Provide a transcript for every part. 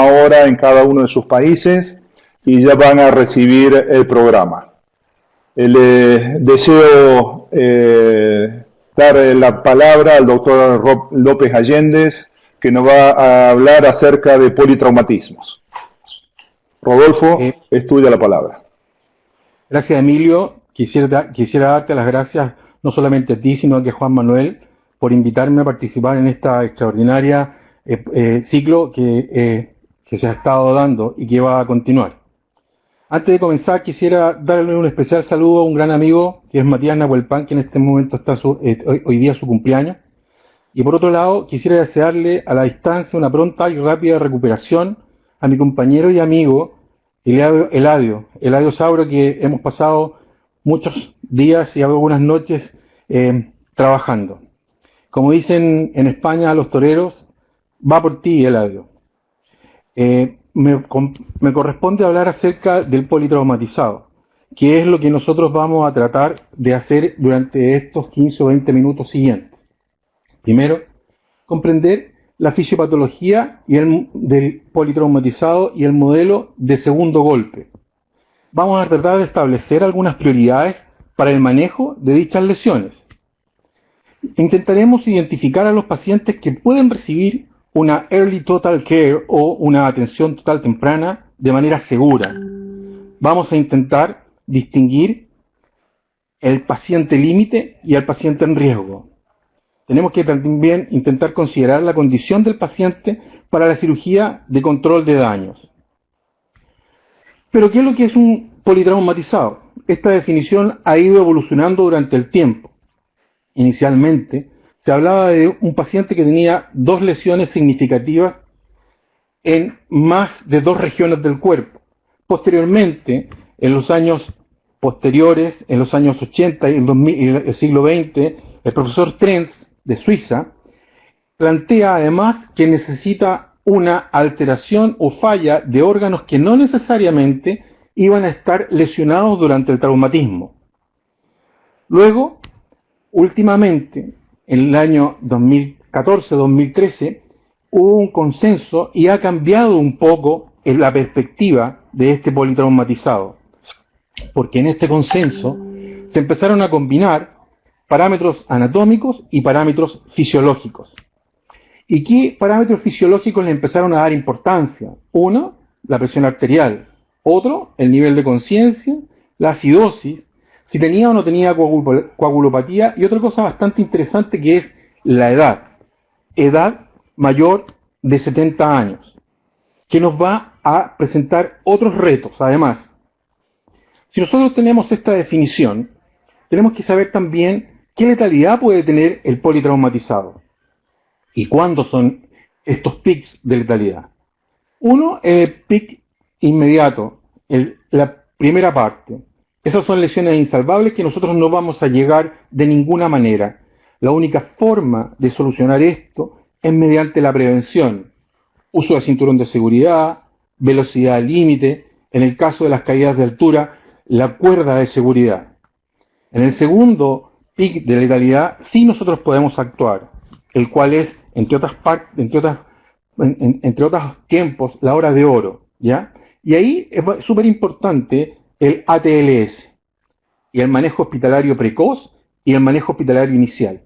hora en cada uno de sus países y ya van a recibir el programa. Le deseo dar la palabra al doctor López Allendez, que nos va a hablar acerca de politraumatismos. Rodolfo, es tuya la palabra. Gracias, Emilio. Quisiera darte las gracias no solamente a ti, sino a Juan Manuel, por invitarme a participar en esta extraordinaria ciclo que se ha estado dando y que va a continuar. Antes de comenzar, quisiera darle un especial saludo a un gran amigo, que es Matías Nahuelpan, que en este momento está hoy día su cumpleaños. Y por otro lado, quisiera desearle a la distancia una pronta y rápida recuperación a mi compañero y amigo, Eladio Sauro, que hemos pasado muchos días y algunas noches trabajando. Como dicen en España a los toreros, va por ti, Eladio. Me corresponde hablar acerca del politraumatizado, que es lo que nosotros vamos a tratar de hacer durante estos 15 o 20 minutos siguientes. Primero, comprender la fisiopatología del politraumatizado y el modelo de segundo golpe. Vamos a tratar de establecer algunas prioridades para el manejo de dichas lesiones. Intentaremos identificar a los pacientes que pueden recibir una Early Total Care o una atención total temprana de manera segura. Vamos a intentar distinguir el paciente límite y el paciente en riesgo. Tenemos que también intentar considerar la condición del paciente para la cirugía de control de daños. Pero, ¿qué es lo que es un politraumatizado? Esta definición ha ido evolucionando durante el tiempo. Inicialmente, se hablaba de un paciente que tenía 2 lesiones significativas en más de 2 regiones del cuerpo. Posteriormente, en los años posteriores, en los años 80 y el siglo XX, el profesor Trenz, de Suiza, plantea además que necesita una alteración o falla de órganos que no necesariamente iban a estar lesionados durante el traumatismo. Luego, últimamente, en el año 2014-2013, hubo un consenso y ha cambiado un poco la perspectiva de este politraumatizado, porque en este consenso se empezaron a combinar parámetros anatómicos y parámetros fisiológicos. ¿Y qué parámetros fisiológicos le empezaron a dar importancia? Uno, la presión arterial. Otro, el nivel de conciencia, la acidosis, si tenía o no tenía coagulopatía, y otra cosa bastante interesante que es la edad mayor de 70 años, que nos va a presentar otros retos. Además, si nosotros tenemos esta definición, tenemos que saber también qué letalidad puede tener el politraumatizado y cuándo son estos pics de letalidad. Uno, el pic inmediato, la primera parte. Esas son lesiones insalvables que nosotros no vamos a llegar de ninguna manera. La única forma de solucionar esto es mediante la prevención. Uso de cinturón de seguridad, velocidad límite, en el caso de las caídas de altura, la cuerda de seguridad. En el segundo pic de letalidad sí nosotros podemos actuar, el cual es, entre otros tiempos, la hora de oro, ¿ya? Y ahí es súper importante el ATLS, y el manejo hospitalario precoz y el manejo hospitalario inicial.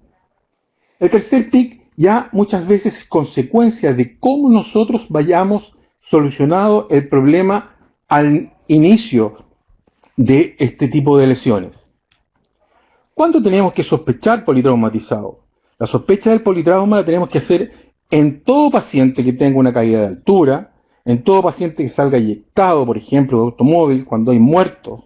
El tercer pic ya muchas veces es consecuencia de cómo nosotros vayamos solucionado el problema al inicio de este tipo de lesiones. ¿Cuándo tenemos que sospechar politraumatizado? La sospecha del politrauma la tenemos que hacer en todo paciente que tenga una caída de altura, en todo paciente que salga eyectado, por ejemplo, de automóvil, cuando hay muertos,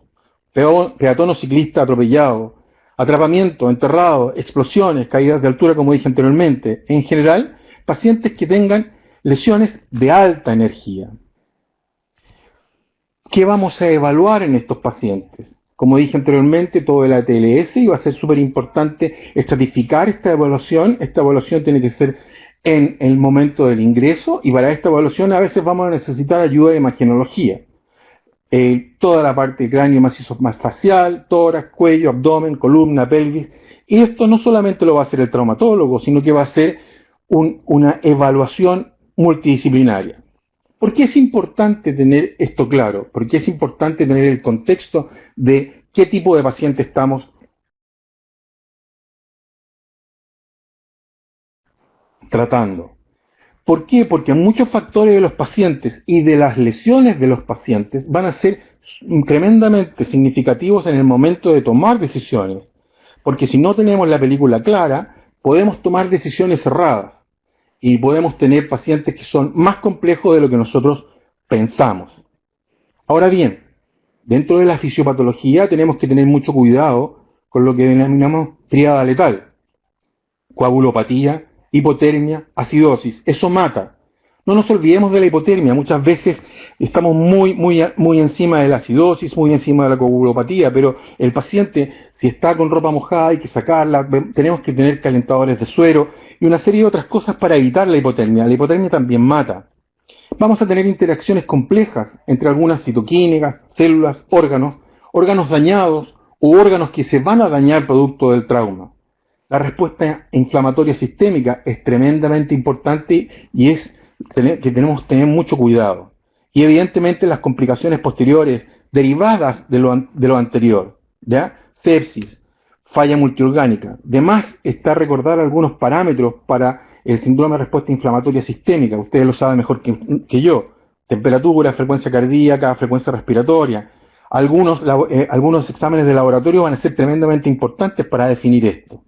peatón o ciclista atropellado, atrapamiento, enterrado, explosiones, caídas de altura, como dije anteriormente. En general, pacientes que tengan lesiones de alta energía. ¿Qué vamos a evaluar en estos pacientes? Como dije anteriormente, todo el ATLS, y va a ser súper importante estratificar esta evaluación. Esta evaluación tiene que ser en el momento del ingreso, y para esta evaluación a veces vamos a necesitar ayuda de imagenología. Toda la parte del cráneo macizo más facial, tórax, cuello, abdomen, columna, pelvis. Y esto no solamente lo va a hacer el traumatólogo, sino que va a ser una evaluación multidisciplinaria. ¿Por qué es importante tener esto claro? ¿Por qué es importante tener el contexto de qué tipo de paciente estamos tratando? ¿Por qué? Porque muchos factores de los pacientes y de las lesiones de los pacientes van a ser tremendamente significativos en el momento de tomar decisiones. Porque si no tenemos la película clara, podemos tomar decisiones erradas y podemos tener pacientes que son más complejos de lo que nosotros pensamos. Ahora bien, dentro de la fisiopatología tenemos que tener mucho cuidado con lo que denominamos tríada letal: coagulopatía, hipotermia, acidosis. Eso mata. No nos olvidemos de la hipotermia. Muchas veces estamos muy encima de la acidosis, muy encima de la coagulopatía, pero el paciente, si está con ropa mojada, hay que sacarla, tenemos que tener calentadores de suero y una serie de otras cosas para evitar la hipotermia. La hipotermia también mata. Vamos a tener interacciones complejas entre algunas citoquímicas, células, órganos dañados u órganos que se van a dañar producto del trauma. La respuesta inflamatoria sistémica es tremendamente importante y es que tenemos que tener mucho cuidado. Y evidentemente las complicaciones posteriores derivadas de lo anterior, ¿ya? Sepsis, falla multiorgánica. De más está recordar algunos parámetros para el síndrome de respuesta inflamatoria sistémica. Ustedes lo saben mejor que yo. Temperatura, frecuencia cardíaca, frecuencia respiratoria. Algunos exámenes de laboratorio van a ser tremendamente importantes para definir esto.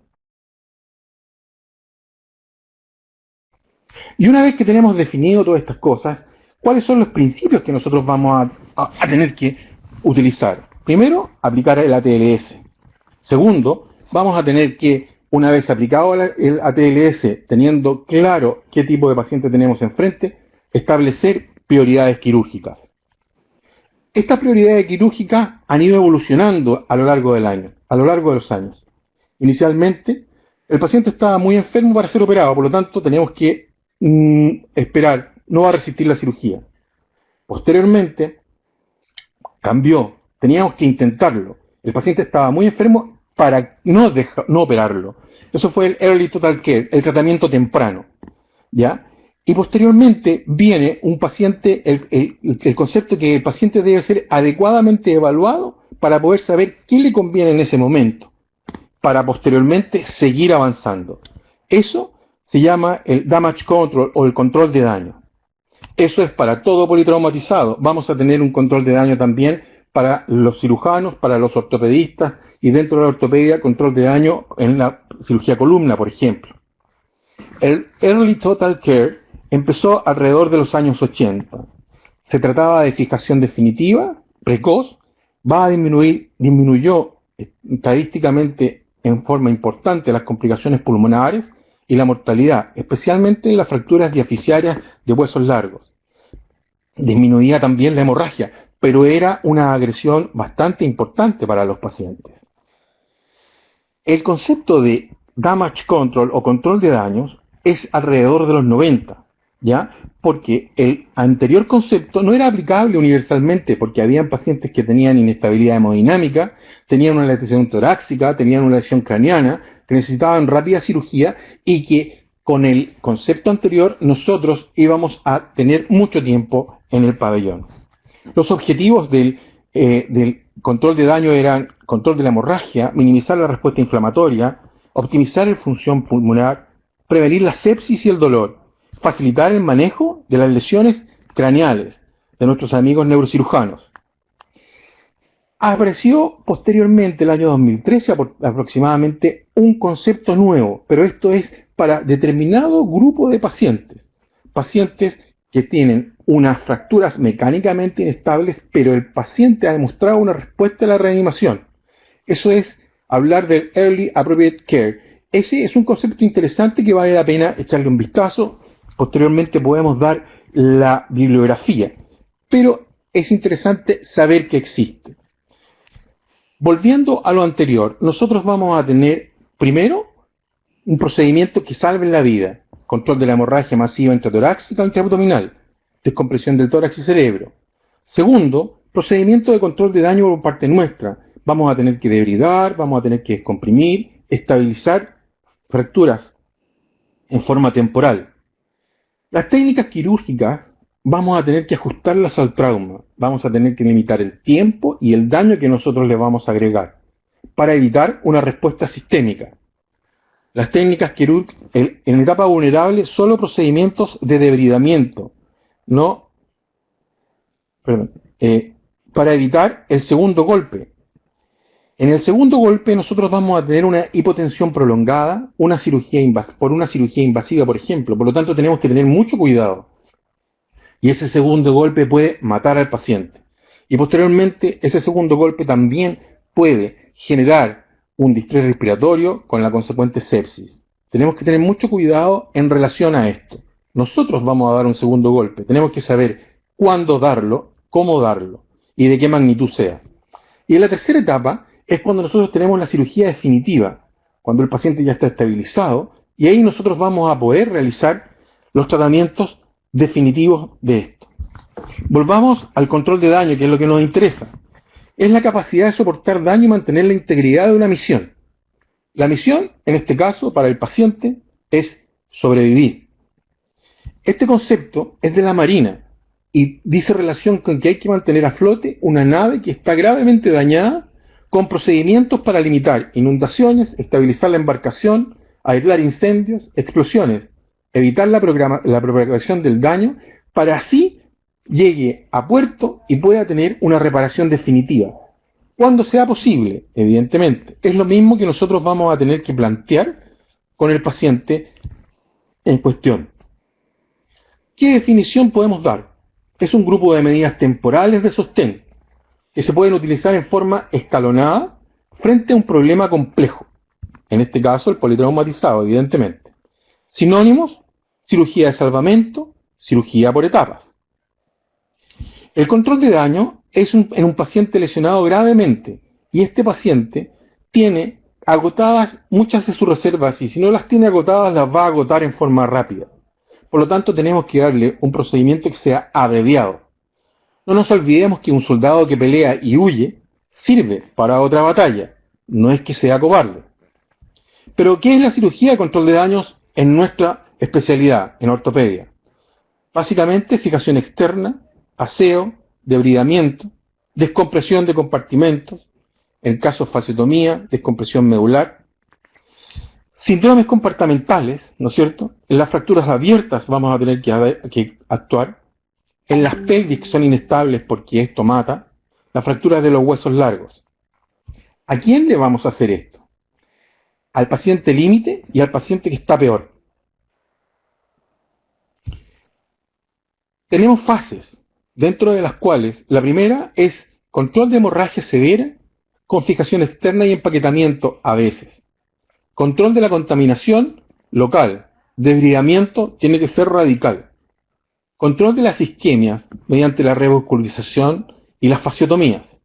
Y una vez que tenemos definido todas estas cosas, ¿cuáles son los principios que nosotros vamos a tener que utilizar? Primero, aplicar el ATLS. Segundo, vamos a tener que, una vez aplicado el ATLS, teniendo claro qué tipo de paciente tenemos enfrente, establecer prioridades quirúrgicas. Estas prioridades quirúrgicas han ido evolucionando a lo largo del año, a lo largo de los años. Inicialmente, el paciente estaba muy enfermo para ser operado, por lo tanto tenemos que esperar, no va a resistir la cirugía. Posteriormente, cambió, teníamos que intentarlo. El paciente estaba muy enfermo para no operarlo. Eso fue el Early Total Care, el tratamiento temprano, ¿ya? Y posteriormente viene un paciente, el concepto que el paciente debe ser adecuadamente evaluado para poder saber qué le conviene en ese momento, para posteriormente seguir avanzando. Eso se llama el damage control o el control de daño. Eso es para todo politraumatizado. Vamos a tener un control de daño también para los cirujanos, para los ortopedistas y dentro de la ortopedia control de daño en la cirugía columna, por ejemplo. El Early Total Care empezó alrededor de los años 80. Se trataba de fijación definitiva, precoz, disminuyó estadísticamente en forma importante las complicaciones pulmonares y la mortalidad, especialmente en las fracturas diaficiarias de huesos largos. Disminuía también la hemorragia, pero era una agresión bastante importante para los pacientes. El concepto de damage control o control de daños es alrededor de los 90, ¿ya? Porque el anterior concepto no era aplicable universalmente, porque habían pacientes que tenían inestabilidad hemodinámica, tenían una lesión torácica, tenían una lesión craneana, que necesitaban rápida cirugía y que con el concepto anterior nosotros íbamos a tener mucho tiempo en el pabellón. Los objetivos del control de daño eran control de la hemorragia, minimizar la respuesta inflamatoria, optimizar la función pulmonar, prevenir la sepsis y el dolor, facilitar el manejo de las lesiones craneales de nuestros amigos neurocirujanos. Apareció posteriormente, el año 2013 aproximadamente, un concepto nuevo, pero esto es para determinado grupo de pacientes. Pacientes que tienen unas fracturas mecánicamente inestables, pero el paciente ha demostrado una respuesta a la reanimación. Eso es hablar del Early Appropriate Care. Ese es un concepto interesante que vale la pena echarle un vistazo. Posteriormente podemos dar la bibliografía, pero es interesante saber que existe. Volviendo a lo anterior, nosotros vamos a tener primero un procedimiento que salve la vida: control de la hemorragia masiva intratorácica o intraabdominal, descompresión del tórax y cerebro. Segundo, procedimiento de control de daño por parte nuestra. Vamos a tener que debridar, vamos a tener que descomprimir, estabilizar fracturas en forma temporal. Las técnicas quirúrgicas vamos a tener que ajustarlas al trauma. Vamos a tener que limitar el tiempo y el daño que nosotros le vamos a agregar para evitar una respuesta sistémica. Las técnicas quirúrgicas en etapa vulnerable, solo procedimientos de debridamiento, para evitar el segundo golpe. En el segundo golpe nosotros vamos a tener una hipotensión prolongada, por una cirugía invasiva, por ejemplo. Por lo tanto, tenemos que tener mucho cuidado. Y ese segundo golpe puede matar al paciente. Y posteriormente, ese segundo golpe también puede generar un distrés respiratorio con la consecuente sepsis. Tenemos que tener mucho cuidado en relación a esto. Nosotros vamos a dar un segundo golpe. Tenemos que saber cuándo darlo, cómo darlo y de qué magnitud sea. Y en la tercera etapa es cuando nosotros tenemos la cirugía definitiva, cuando el paciente ya está estabilizado, y ahí nosotros vamos a poder realizar los tratamientos definitivos de esto. Volvamos al control de daño, que es lo que nos interesa. Es la capacidad de soportar daño y mantener la integridad de una misión. La misión, en este caso, para el paciente, es sobrevivir. Este concepto es de la Marina y dice relación con que hay que mantener a flote una nave que está gravemente dañada, con procedimientos para limitar inundaciones, estabilizar la embarcación, aislar incendios, explosiones, evitar la propagación del daño, para así llegue a puerto y pueda tener una reparación definitiva. Cuando sea posible, evidentemente. Es lo mismo que nosotros vamos a tener que plantear con el paciente en cuestión. ¿Qué definición podemos dar? Es un grupo de medidas temporales de sostén que se pueden utilizar en forma escalonada frente a un problema complejo. En este caso, el politraumatizado, evidentemente. Sinónimos: cirugía de salvamento, cirugía por etapas. El control de daño es en un paciente lesionado gravemente, y este paciente tiene agotadas muchas de sus reservas, y si no las tiene agotadas, las va a agotar en forma rápida. Por lo tanto, tenemos que darle un procedimiento que sea abreviado. No nos olvidemos que un soldado que pelea y huye sirve para otra batalla, no es que sea cobarde. Pero, ¿qué es la cirugía de control de daños en nuestra especialidad, en ortopedia? Básicamente, fijación externa, aseo, debridamiento, descompresión de compartimentos, en casos fasciotomía, descompresión medular, síndromes compartimentales, ¿no es cierto? En las fracturas abiertas vamos a tener que actuar. En las pelvis que son inestables porque esto mata, las fracturas de los huesos largos. ¿A quién le vamos a hacer esto? Al paciente límite y al paciente que está peor. Tenemos fases, dentro de las cuales la primera es control de hemorragia severa, con fijación externa y empaquetamiento a veces. Control de la contaminación local, debridamiento tiene que ser radical. Control de las isquemias mediante la revascularización y las fasciotomías.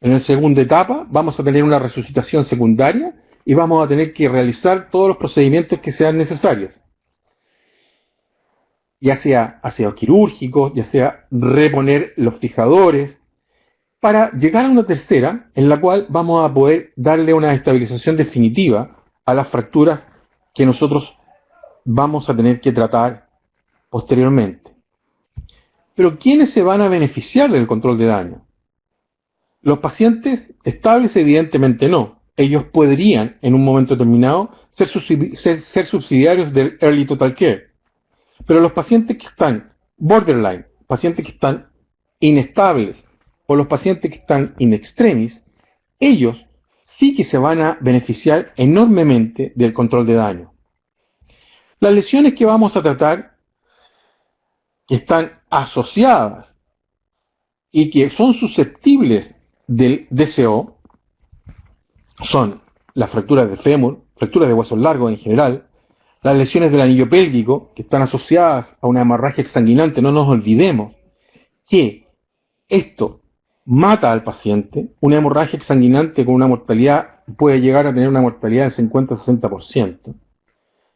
En la segunda etapa vamos a tener una resucitación secundaria y vamos a tener que realizar todos los procedimientos que sean necesarios. Ya sea aseos quirúrgicos, ya sea reponer los fijadores, para llegar a una tercera en la cual vamos a poder darle una estabilización definitiva a las fracturas que nosotros vamos a tener que tratar posteriormente. Pero ¿quiénes se van a beneficiar del control de daño? Los pacientes estables evidentemente no. Ellos podrían en un momento determinado ser subsidiarios del Early Total Care. Pero los pacientes que están borderline, pacientes que están inestables o los pacientes que están in extremis, ellos sí que se van a beneficiar enormemente del control de daño. Las lesiones que vamos a tratar, que están asociadas y que son susceptibles del DCO, son las fracturas de fémur, fracturas de huesos largos en general, las lesiones del anillo pélvico, que están asociadas a una hemorragia exsanguinante. No nos olvidemos que esto mata al paciente. Una hemorragia exsanguinante con una mortalidad, puede llegar a tener una mortalidad del 50-60%,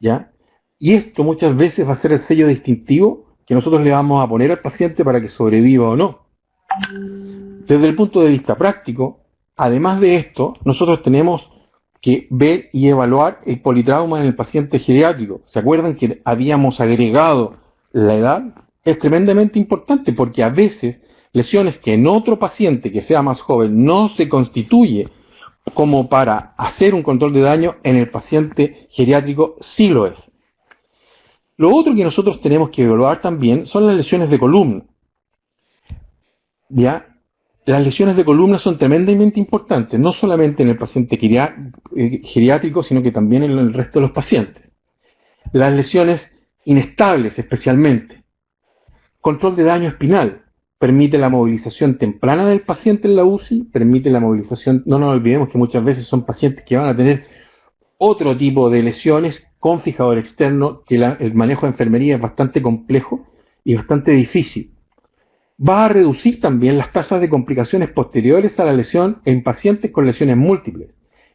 ¿ya? Y esto muchas veces va a ser el sello distintivo que nosotros le vamos a poner al paciente para que sobreviva o no. Desde el punto de vista práctico, además de esto, nosotros tenemos que ver y evaluar el politrauma en el paciente geriátrico. ¿Se acuerdan que habíamos agregado la edad? es tremendamente importante porque a veces lesiones que en otro paciente que sea más joven no se constituye como para hacer un control de daño, en el paciente geriátrico sí lo es. Lo otro que nosotros tenemos que evaluar también son las lesiones de columna. ¿Ya? Las lesiones de columna son tremendamente importantes, no solamente en el paciente geriátrico, sino que también en el resto de los pacientes. Las lesiones inestables especialmente. Control de daño espinal. Permite la movilización temprana del paciente en la UCI, permite la movilización, no nos olvidemos que muchas veces son pacientes que van a tener otro tipo de lesiones con fijador externo, que el manejo de enfermería es bastante complejo y bastante difícil. Va a reducir también las tasas de complicaciones posteriores a la lesión en pacientes con lesiones múltiples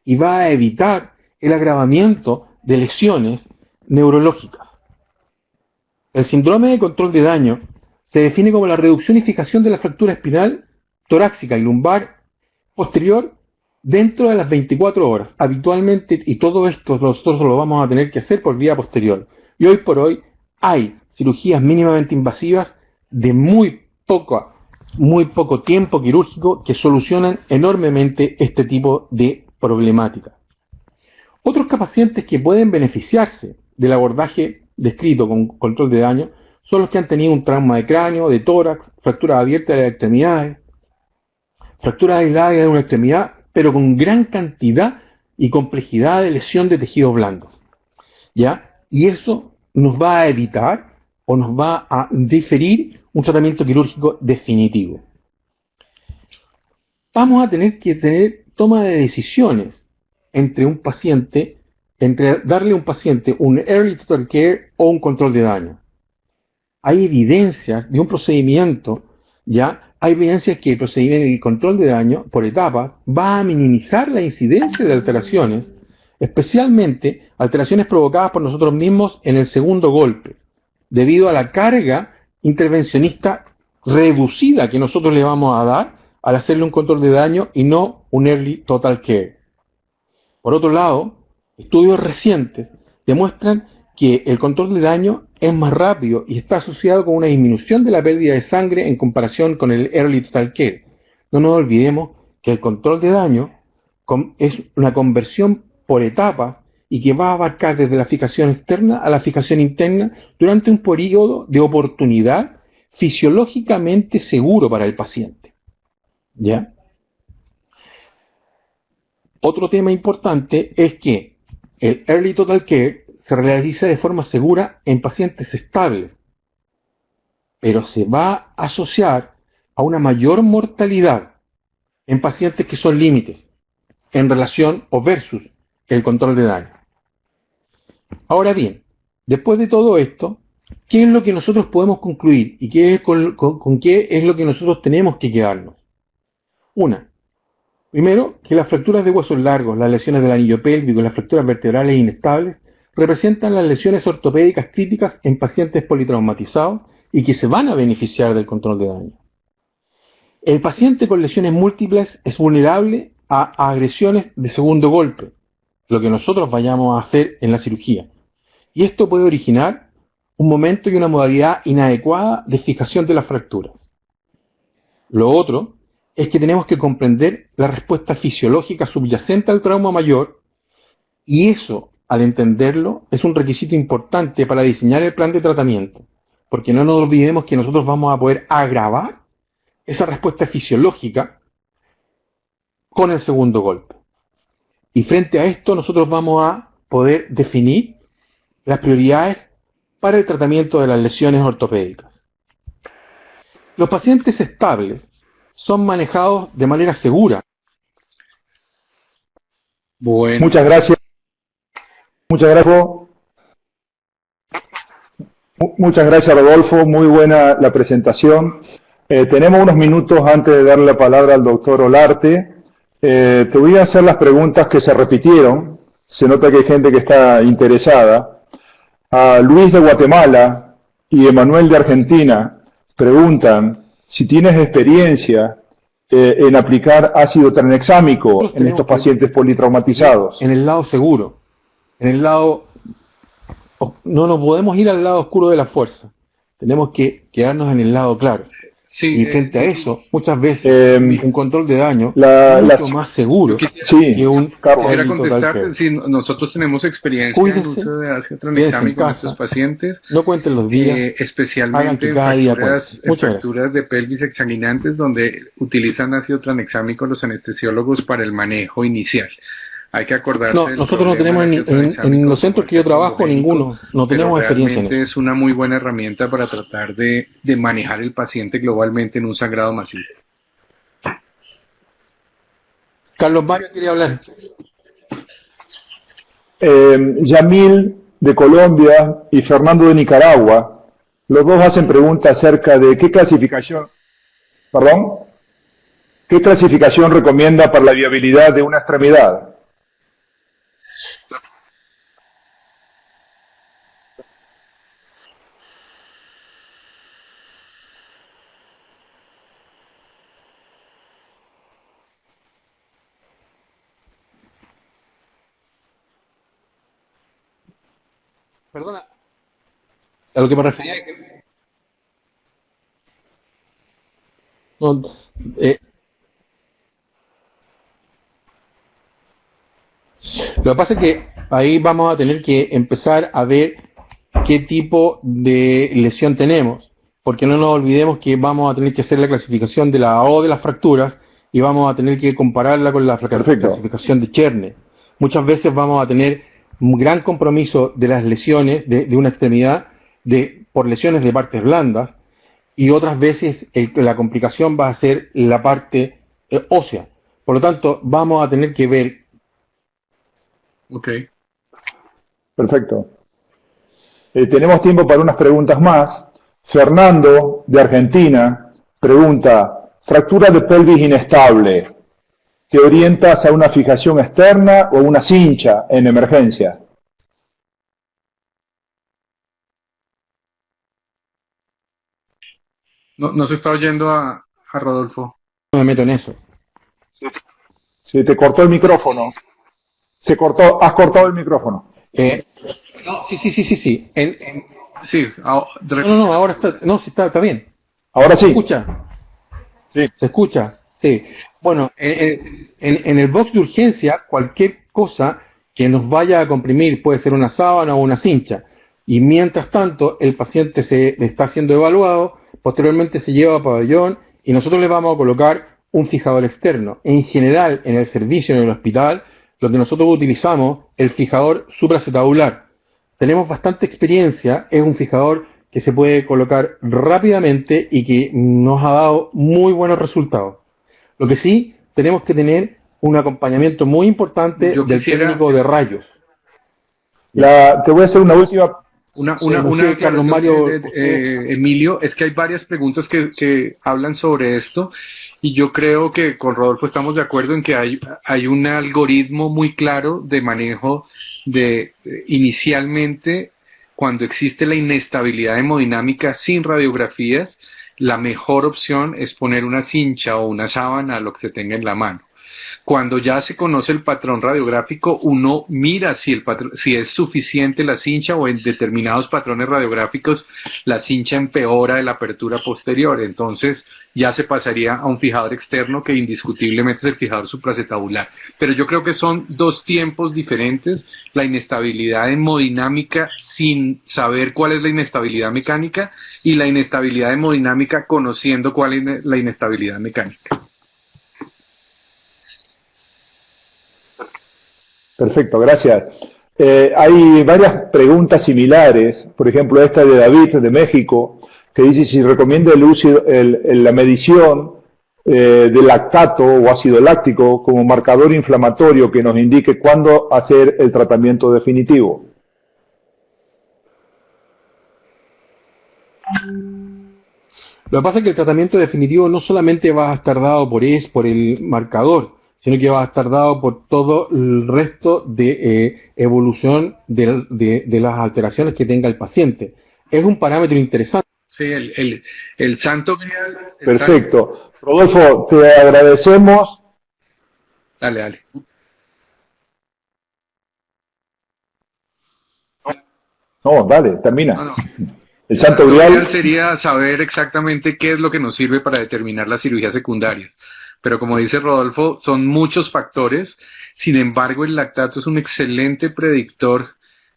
y va a evitar el agravamiento de lesiones neurológicas. El síndrome de control de daño se define como la reducción y fijación de la fractura espinal, torácica y lumbar posterior dentro de las 24 horas. Habitualmente, y todo esto nosotros lo vamos a tener que hacer por vía posterior. Y hoy por hoy hay cirugías mínimamente invasivas de muy poco tiempo quirúrgico que solucionan enormemente este tipo de problemática. Otros pacientes que pueden beneficiarse del abordaje descrito con control de daño son los que han tenido un trauma de cráneo, de tórax, fracturas abiertas de las extremidades, fracturas aisladas de una extremidad, pero con gran cantidad y complejidad de lesión de tejidos blandos. ¿Ya? Y eso nos va a evitar o nos va a diferir un tratamiento quirúrgico definitivo. Vamos a tener que tener toma de decisiones entre un paciente, entre darle a un paciente un early total care o un control de daño. Hay evidencias de un procedimiento, ya hay evidencias que el procedimiento y el control de daño por etapas va a minimizar la incidencia de alteraciones, especialmente alteraciones provocadas por nosotros mismos en el segundo golpe, debido a la carga intervencionista reducida que nosotros le vamos a dar al hacerle un control de daño y no un early total care. Por otro lado, estudios recientes demuestran que el control de daño es más rápido y está asociado con una disminución de la pérdida de sangre en comparación con el early total care. No nos olvidemos que el control de daño es una conversión por etapas y que va a abarcar desde la fijación externa a la fijación interna durante un periodo de oportunidad fisiológicamente seguro para el paciente. ¿Ya? Otro tema importante es que el Early Total Care se realiza de forma segura en pacientes estables, pero se va a asociar a una mayor mortalidad en pacientes que son límites en relación o versus el control de daño. Ahora bien, después de todo esto, ¿qué es lo que nosotros podemos concluir y con qué es lo que nosotros tenemos que quedarnos? Primero, que las fracturas de huesos largos, las lesiones del anillo pélvico y las fracturas vertebrales inestables representan las lesiones ortopédicas críticas en pacientes politraumatizados y que se van a beneficiar del control de daño. El paciente con lesiones múltiples es vulnerable a agresiones de segundo golpe, lo que nosotros vayamos a hacer en la cirugía. Y esto puede originar un momento y una modalidad inadecuada de fijación de las fracturas. Lo otro es que tenemos que comprender la respuesta fisiológica subyacente al trauma mayor, y eso, al entenderlo, es un requisito importante para diseñar el plan de tratamiento, porque no nos olvidemos que nosotros vamos a poder agravar esa respuesta fisiológica con el segundo golpe. Y frente a esto nosotros vamos a poder definir las prioridades para el tratamiento de las lesiones ortopédicas. Los pacientes estables son manejados de manera segura. Bueno. Muchas gracias. Muchas gracias, Rodolfo. Muy buena la presentación. Tenemos unos minutos antes de darle la palabra al doctor Olarte. Te voy a hacer las preguntas que se repitieron. Se nota que hay gente que está interesada. A Luis de Guatemala y Emanuel de Argentina preguntan si tienes experiencia en aplicar ácido tranexámico en estos pacientes politraumatizados. En el lado seguro, en el lado, no nos podemos ir al lado oscuro de la fuerza. Tenemos que quedarnos en el lado claro. Sí, Y frente a eso, muchas veces un control de daño es mucho más seguro que un quisiera total contestarte, care. sí, nosotros tenemos experiencia en Cuídense, uso de ácido quédense en tranexámico en estos casa, pacientes, no cuenten los días, hagan especialmente que en cada día cuente. fracturas, Muchas gracias. de pelvis exsanguinantes donde utilizan ácido tranexámico los anestesiólogos para el manejo inicial. Hay que acordarse No, del nosotros no problema tenemos del ácido en tranexámico los como centros que yo efecto trabajo endogénico, ninguno, no pero tenemos experiencia en realmente eso. es una muy buena herramienta para tratar de manejar el paciente globalmente en un sangrado masivo. Carlos Mario quería hablar. Yamil de Colombia y Fernando de Nicaragua, los dos hacen preguntas acerca de qué clasificación recomienda para la viabilidad de una extremidad. Perdona, a lo que me refería es que no, lo que pasa es que ahí vamos a tener que empezar a ver qué tipo de lesión tenemos, porque no nos olvidemos que vamos a tener que hacer la clasificación de la O de las fracturas y vamos a tener que compararla con la Perfecto. clasificación de Cherny. Muchas veces vamos a tener un gran compromiso de las lesiones de una extremidad por lesiones de partes blandas y otras veces la complicación va a ser la parte ósea. Por lo tanto, vamos a tener que ver. Ok. Perfecto. Tenemos tiempo para unas preguntas más. Fernando, de Argentina, pregunta, fractura de pelvis inestable, ¿te orientas a una fijación externa o una cincha en emergencia? No se está oyendo a Rodolfo. No me meto en eso. Se te cortó el micrófono. Has cortado el micrófono. No, sí. Sí, No, ahora está, no, sí, está bien. Ahora ¿Se sí. escucha? Sí. ¿Se escucha? Sí. Bueno, en el box de urgencia, cualquier cosa que nos vaya a comprimir puede ser una sábana o una cincha. Y mientras tanto, el paciente se está siendo evaluado, posteriormente se lleva a pabellón y nosotros le vamos a colocar un fijador externo. En general, en el servicio, en el hospital, lo que nosotros utilizamos es el fijador supracetabular. Tenemos bastante experiencia, es un fijador que se puede colocar rápidamente y que nos ha dado muy buenos resultados. Lo que sí, tenemos que tener un acompañamiento muy importante del técnico de rayos. Te voy a hacer una última. Una Carlos Mario, Emilio, es que hay varias preguntas que hablan sobre esto y yo creo que con Rodolfo estamos de acuerdo en que hay un algoritmo muy claro de manejo inicialmente cuando existe la inestabilidad hemodinámica sin radiografías, la mejor opción es poner una cincha o una sábana a lo que se tenga en la mano. Cuando ya se conoce el patrón radiográfico, uno mira si es suficiente la cincha o en determinados patrones radiográficos la cincha empeora la apertura posterior. Entonces ya se pasaría a un fijador externo que indiscutiblemente es el fijador supracetabular. Pero yo creo que son dos tiempos diferentes, la inestabilidad hemodinámica sin saber cuál es la inestabilidad mecánica y la inestabilidad hemodinámica conociendo cuál es la inestabilidad mecánica. Perfecto, gracias. Hay varias preguntas similares, por ejemplo esta de David de México, que dice si recomienda la medición de lactato o ácido láctico como marcador inflamatorio que nos indique cuándo hacer el tratamiento definitivo. Lo que pasa es que el tratamiento definitivo no solamente va a estar dado por el marcador, sino que va a estar dado por todo el resto de evolución de las alteraciones que tenga el paciente. Es un parámetro interesante. Sí, el santo grial. Perfecto. Rodolfo, te agradecemos. Dale. No, dale, termina. No. El santo Lo grial ideal sería saber exactamente qué es lo que nos sirve para determinar las cirugías secundarias. Pero como dice Rodolfo, son muchos factores. Sin embargo, el lactato es un excelente predictor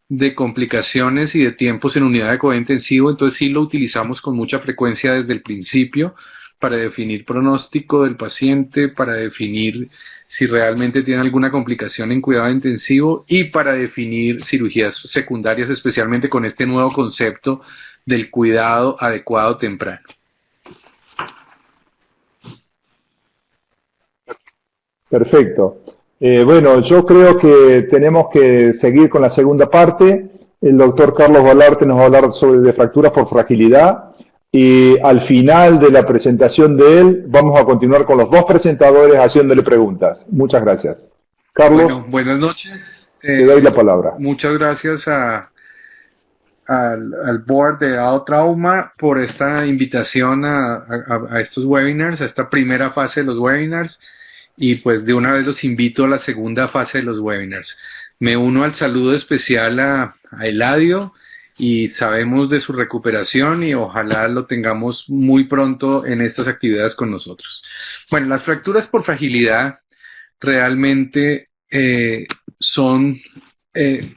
de complicaciones y de tiempos en unidad de cuidado intensivo, entonces sí lo utilizamos con mucha frecuencia desde el principio para definir pronóstico del paciente, para definir si realmente tiene alguna complicación en cuidado intensivo y para definir cirugías secundarias, especialmente con este nuevo concepto del cuidado adecuado temprano. Perfecto. Bueno, yo creo que tenemos que seguir con la segunda parte. El doctor Carlos Balarte nos va a hablar de fracturas por fragilidad y al final de la presentación de él vamos a continuar con los dos presentadores haciéndole preguntas. Muchas gracias. Carlos, Bueno, buenas noches. te doy la palabra. Muchas gracias al board de AO Trauma por esta invitación a estos webinars, a esta primera fase de los webinars, y pues de una vez los invito a la segunda fase de los webinars. Me uno al saludo especial a Eladio y sabemos de su recuperación y ojalá lo tengamos muy pronto en estas actividades con nosotros. Bueno, las fracturas por fragilidad realmente son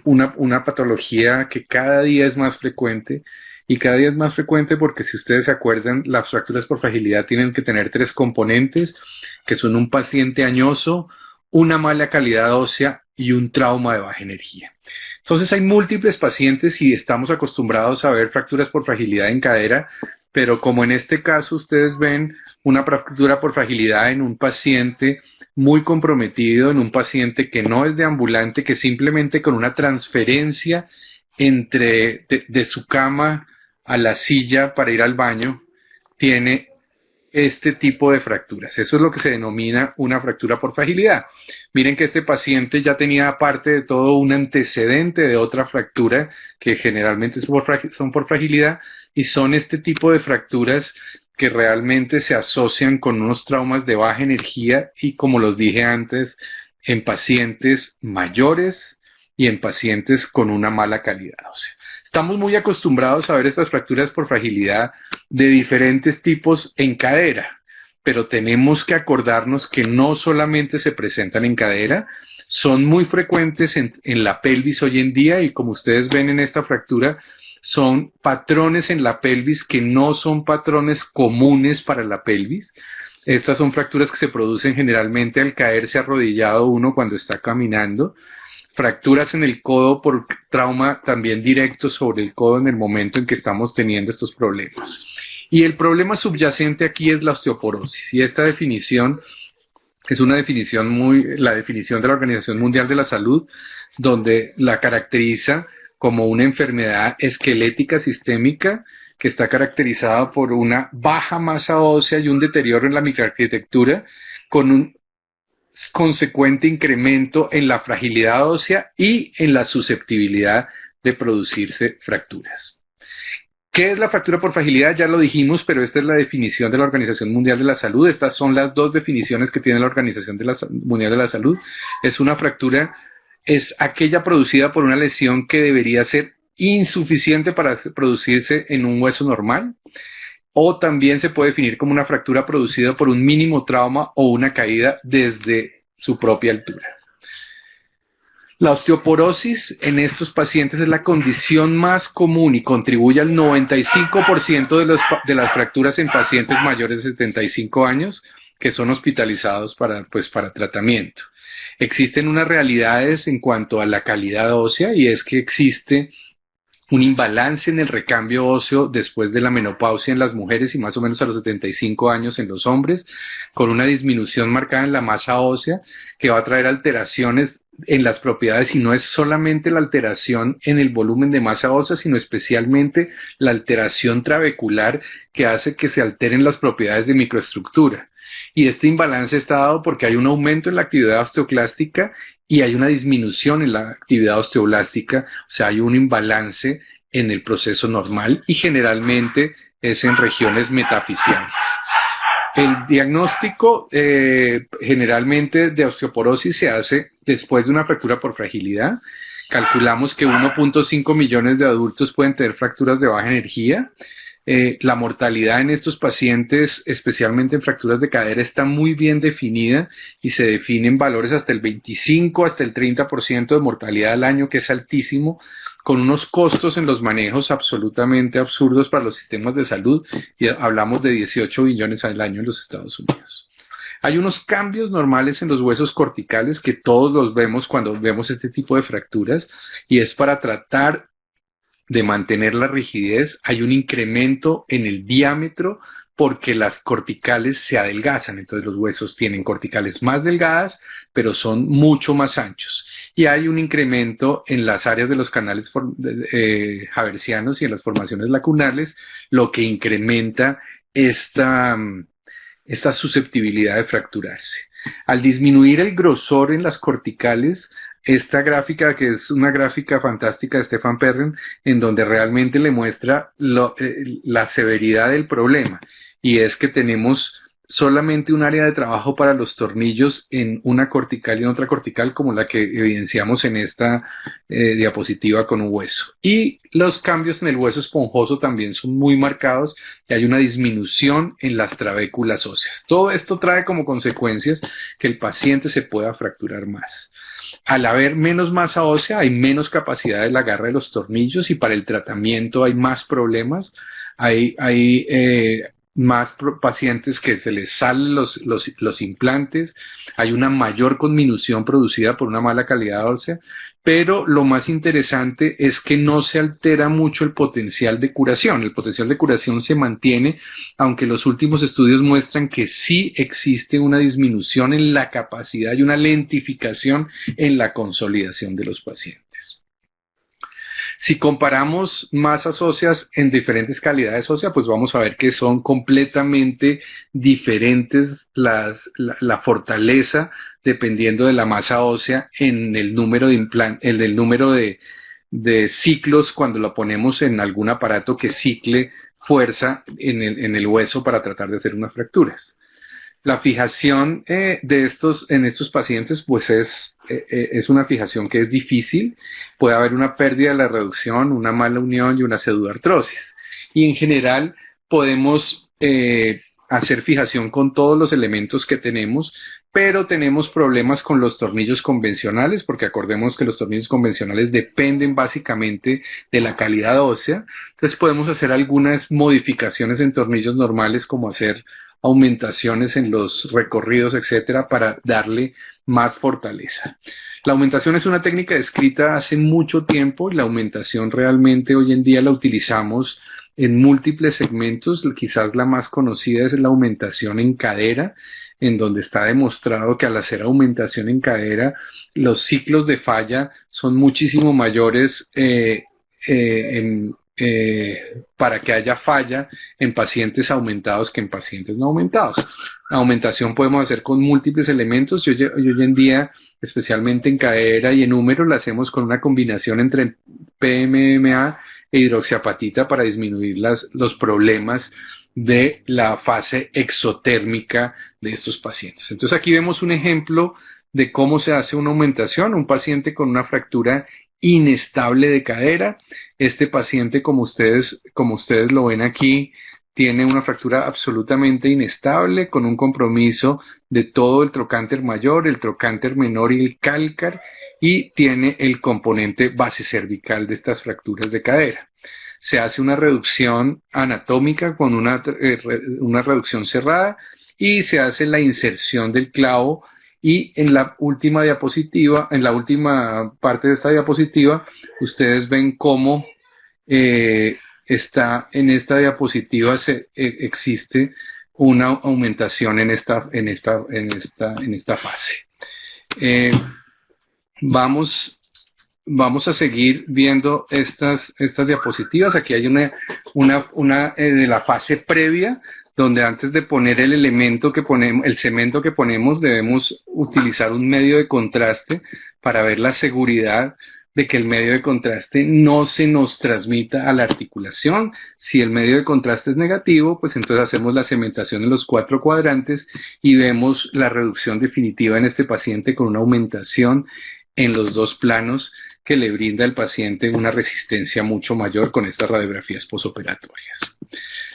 una patología que cada día es más frecuente, y cada día es más frecuente porque, si ustedes se acuerdan, las fracturas por fragilidad tienen que tener tres componentes, que son un paciente añoso, una mala calidad ósea y un trauma de baja energía. Entonces hay múltiples pacientes y estamos acostumbrados a ver fracturas por fragilidad en cadera, pero como en este caso ustedes ven una fractura por fragilidad en un paciente muy comprometido, en un paciente que no es deambulante, que simplemente con una transferencia de su cama a la silla para ir al baño tiene este tipo de fracturas. Eso es lo que se denomina una fractura por fragilidad. Miren que este paciente ya tenía, aparte de todo, un antecedente de otra fractura que generalmente son por fragilidad, y son este tipo de fracturas que realmente se asocian con unos traumas de baja energía y, como los dije antes, en pacientes mayores y en pacientes con una mala calidad ósea. Estamos muy acostumbrados a ver estas fracturas por fragilidad de diferentes tipos en cadera, pero tenemos que acordarnos que no solamente se presentan en cadera, son muy frecuentes en la pelvis hoy en día, y como ustedes ven en esta fractura, son patrones en la pelvis que no son patrones comunes para la pelvis. Estas son fracturas que se producen generalmente al caerse arrodillado uno cuando está caminando. Fracturas en el codo por trauma también directo sobre el codo en el momento en que estamos teniendo estos problemas. Y el problema subyacente aquí es la osteoporosis. Y esta definición es una definición la definición de la Organización Mundial de la Salud, donde la caracteriza como una enfermedad esquelética sistémica que está caracterizada por una baja masa ósea y un deterioro en la microarquitectura, con un consecuente incremento en la fragilidad ósea y en la susceptibilidad de producirse fracturas. ¿Qué es la fractura por fragilidad? Ya lo dijimos, pero esta es la definición de la Organización Mundial de la Salud. Estas son las dos definiciones que tiene la Organización Mundial de la Salud. Una fractura es aquella producida por una lesión que debería ser insuficiente para producirse en un hueso normal, o también se puede definir como una fractura producida por un mínimo trauma o una caída desde su propia altura. La osteoporosis en estos pacientes es la condición más común y contribuye al 95% de las fracturas en pacientes mayores de 75 años que son hospitalizados para tratamiento. Existen unas realidades en cuanto a la calidad ósea, y es que existe un imbalance en el recambio óseo después de la menopausia en las mujeres y más o menos a los 75 años en los hombres, con una disminución marcada en la masa ósea que va a traer alteraciones en las propiedades, y no es solamente la alteración en el volumen de masa ósea, sino especialmente la alteración trabecular que hace que se alteren las propiedades de microestructura. Y este imbalance está dado porque hay un aumento en la actividad osteoclástica y hay una disminución en la actividad osteoblástica, o sea, hay un imbalance en el proceso normal, y generalmente es en regiones metafisiales. El diagnóstico generalmente de osteoporosis se hace después de una fractura por fragilidad, Calculamos que 1.5 millones de adultos pueden tener fracturas de baja energía. La mortalidad en estos pacientes, especialmente en fracturas de cadera, está muy bien definida y se definen valores hasta el 25, hasta el 30% de mortalidad al año, que es altísimo, con unos costos en los manejos absolutamente absurdos para los sistemas de salud, y hablamos de 18 billones al año en los Estados Unidos. Hay unos cambios normales en los huesos corticales que todos los vemos cuando vemos este tipo de fracturas, y es para tratar de mantener la rigidez. Hay un incremento en el diámetro porque las corticales se adelgazan, entonces los huesos tienen corticales más delgadas, pero son mucho más anchos. Y hay un incremento en las áreas de los canales haversianos y en las formaciones lacunales, lo que incrementa esta susceptibilidad de fracturarse. Al disminuir el grosor en las corticales, esta gráfica, que es una gráfica fantástica de Stefan Perren, en donde realmente le muestra la severidad del problema, y es que tenemos solamente un área de trabajo para los tornillos en una cortical y en otra cortical, como la que evidenciamos en esta diapositiva con un hueso. Y los cambios en el hueso esponjoso también son muy marcados, y hay una disminución en las trabéculas óseas. Todo esto trae como consecuencias que el paciente se pueda fracturar más. Al haber menos masa ósea, hay menos capacidad de la garra de los tornillos, y para el tratamiento hay más problemas. Hay más pacientes que se les salen los implantes, hay una mayor conminución producida por una mala calidad ósea, pero lo más interesante es que no se altera mucho el potencial de curación. El potencial de curación se mantiene, aunque los últimos estudios muestran que sí existe una disminución en la capacidad y una lentificación en la consolidación de los pacientes. Si comparamos masas óseas en diferentes calidades óseas, pues vamos a ver que son completamente diferentes la fortaleza dependiendo de la masa ósea en el número de ciclos cuando lo ponemos en algún aparato que cicle fuerza en el hueso para tratar de hacer unas fracturas. La fijación en estos pacientes pues es una fijación que es difícil. Puede haber una pérdida de la reducción, una mala unión y una pseudoartrosis. Y en general podemos hacer fijación con todos los elementos que tenemos, pero tenemos problemas con los tornillos convencionales, porque acordemos que los tornillos convencionales dependen básicamente de la calidad ósea. Entonces podemos hacer algunas modificaciones en tornillos normales, como hacer aumentaciones en los recorridos, etcétera, para darle más fortaleza. La aumentación es una técnica descrita hace mucho tiempo, y la aumentación realmente hoy en día la utilizamos en múltiples segmentos. Quizás la más conocida es la aumentación en cadera, en donde está demostrado que al hacer aumentación en cadera, los ciclos de falla son muchísimo mayores para que haya falla en pacientes aumentados que en pacientes no aumentados. La aumentación podemos hacer con múltiples elementos, y hoy en día, especialmente en cadera y en húmero, la hacemos con una combinación entre PMMA e hidroxiapatita para disminuir los problemas de la fase exotérmica de estos pacientes. Entonces aquí vemos un ejemplo de cómo se hace una aumentación. Un paciente con una fractura inestable de cadera. Este paciente, como ustedes lo ven aquí, tiene una fractura absolutamente inestable, con un compromiso de todo el trocánter mayor, el trocánter menor y el cálcar, y tiene el componente base cervical de estas fracturas de cadera. Se hace una reducción anatómica con una reducción cerrada, y se hace la inserción del clavo. Y en la última diapositiva, en la última parte de esta diapositiva, ustedes ven cómo está en esta diapositiva existe una aumentación en esta fase. Vamos a seguir viendo estas diapositivas. Aquí hay una de la fase previa, donde antes de poner el elemento que ponemos, el cemento que ponemos, debemos utilizar un medio de contraste para ver la seguridad de que el medio de contraste no se nos transmita a la articulación. Si el medio de contraste es negativo, pues entonces hacemos la cementación en los 4 cuadrantes y vemos la reducción definitiva en este paciente con una aumentación en los 2 planos que le brinda al paciente una resistencia mucho mayor con estas radiografías posoperatorias.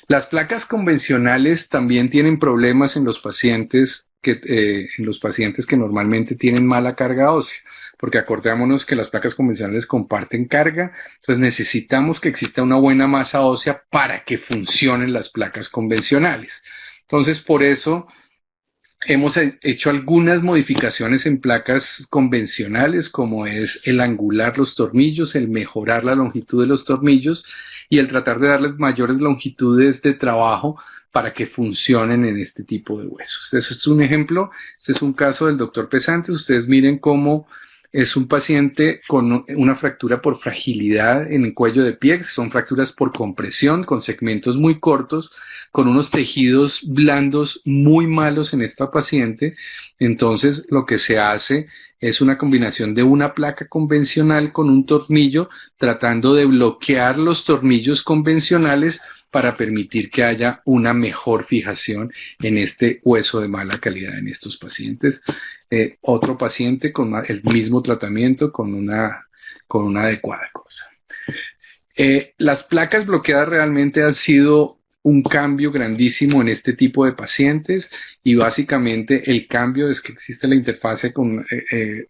Las placas convencionales también tienen problemas en los pacientes que normalmente tienen mala carga ósea, porque acordémonos que las placas convencionales comparten carga, entonces necesitamos que exista una buena masa ósea para que funcionen las placas convencionales. Entonces, por eso hemos hecho algunas modificaciones en placas convencionales, como es el angular los tornillos, el mejorar la longitud de los tornillos y el tratar de darles mayores longitudes de trabajo para que funcionen en este tipo de huesos. Eso es un ejemplo, este es un caso del doctor Pesantes. Ustedes miren cómo es un paciente con una fractura por fragilidad en el cuello de pie, son fracturas por compresión, con segmentos muy cortos, con unos tejidos blandos muy malos en esta paciente. Entonces, lo que se hace es una combinación de una placa convencional con un tornillo, tratando de bloquear los tornillos convencionales para permitir que haya una mejor fijación en este hueso de mala calidad en estos pacientes. Otro paciente con el mismo tratamiento con una adecuada cosa. Las placas bloqueadas realmente han sido un cambio grandísimo en este tipo de pacientes, y básicamente el cambio es que existe la interfase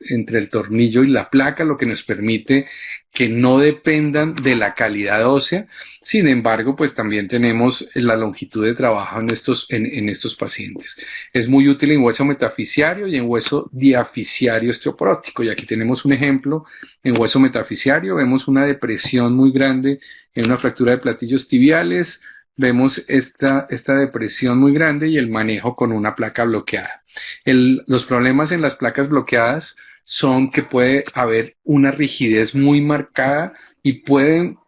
entre el tornillo y la placa, lo que nos permite que no dependan de la calidad ósea. Sin embargo, pues también tenemos la longitud de trabajo en estos pacientes. Es muy útil en hueso metafisiario y en hueso diafisiario osteoporótico, y aquí tenemos un ejemplo. En hueso metafisiario vemos una depresión muy grande en una fractura de platillos tibiales. Vemos esta depresión muy grande y el manejo con una placa bloqueada. Los problemas en las placas bloqueadas son que puede haber una rigidez muy marcada y pueden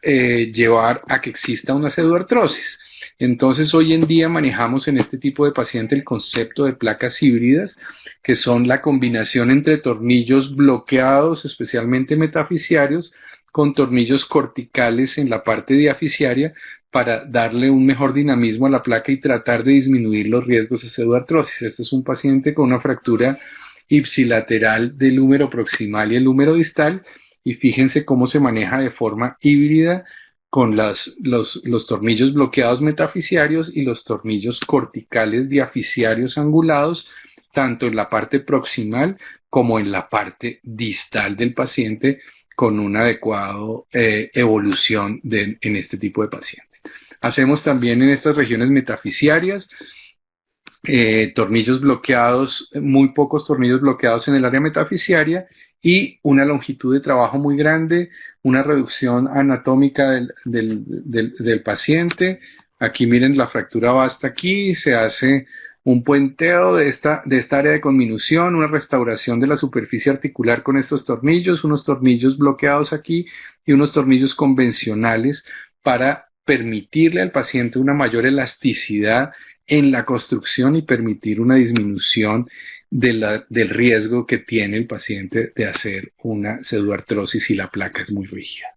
llevar a que exista una pseudoartrosis. Entonces, hoy en día manejamos en este tipo de paciente el concepto de placas híbridas, que son la combinación entre tornillos bloqueados, especialmente metafisiarios, con tornillos corticales en la parte diafisiaria, para darle un mejor dinamismo a la placa y tratar de disminuir los riesgos de pseudoartrosis. Este es un paciente con una fractura ipsilateral del húmero proximal y el húmero distal, y fíjense cómo se maneja de forma híbrida con los tornillos bloqueados metafisiarios y los tornillos corticales diafisiarios angulados, tanto en la parte proximal como en la parte distal del paciente, con una adecuada evolución en este tipo de paciente. Hacemos también en estas regiones metafisiarias tornillos bloqueados, muy pocos tornillos bloqueados en el área metafisiaria, y una longitud de trabajo muy grande, una reducción anatómica del paciente. Aquí miren, la fractura va hasta aquí, se hace un puenteo de esta área de conminución, una restauración de la superficie articular con estos tornillos, unos tornillos bloqueados aquí y unos tornillos convencionales para permitirle al paciente una mayor elasticidad en la construcción y permitir una disminución del riesgo que tiene el paciente de hacer una pseudoartrosis si la placa es muy rígida.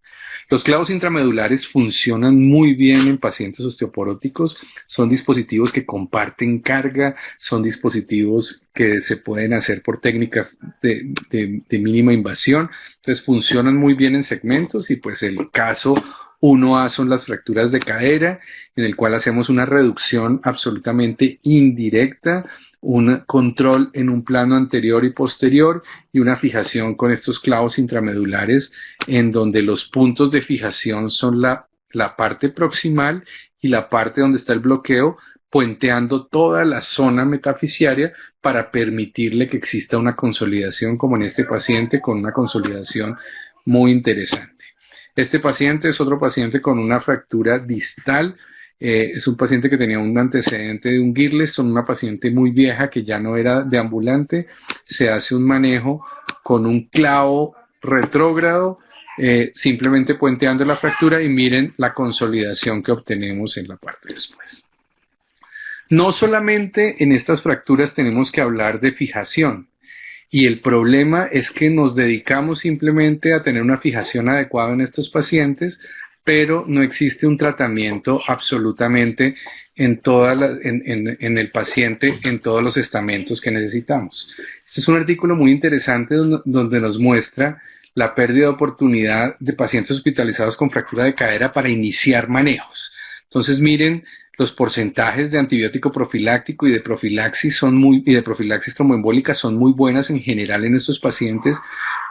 Los clavos intramedulares funcionan muy bien en pacientes osteoporóticos. Son dispositivos que comparten carga, son dispositivos que se pueden hacer por técnicas de mínima invasión. Entonces funcionan muy bien en segmentos, y pues el caso 1A son las fracturas de cadera, en el cual hacemos una reducción absolutamente indirecta, un control en un plano anterior y posterior y una fijación con estos clavos intramedulares, en donde los puntos de fijación son la parte proximal y la parte donde está el bloqueo, puenteando toda la zona metafisiaria para permitirle que exista una consolidación, como en este paciente, con una consolidación muy interesante. Este paciente es otro paciente con una fractura distal. Es un paciente que tenía un antecedente de un Girleston, una paciente muy vieja que ya no era deambulante. Se hace un manejo con un clavo retrógrado, simplemente puenteando la fractura, y miren la consolidación que obtenemos en la parte después. No solamente en estas fracturas tenemos que hablar de fijación, y el problema es que nos dedicamos simplemente a tener una fijación adecuada en estos pacientes, pero no existe un tratamiento absolutamente en el paciente en todos los estamentos que necesitamos. Este es un artículo muy interesante donde nos muestra la pérdida de oportunidad de pacientes hospitalizados con fractura de cadera para iniciar manejos. Entonces, miren, los porcentajes de antibiótico profiláctico y de profilaxis y de profilaxis tromboembólica son muy buenas en general en estos pacientes,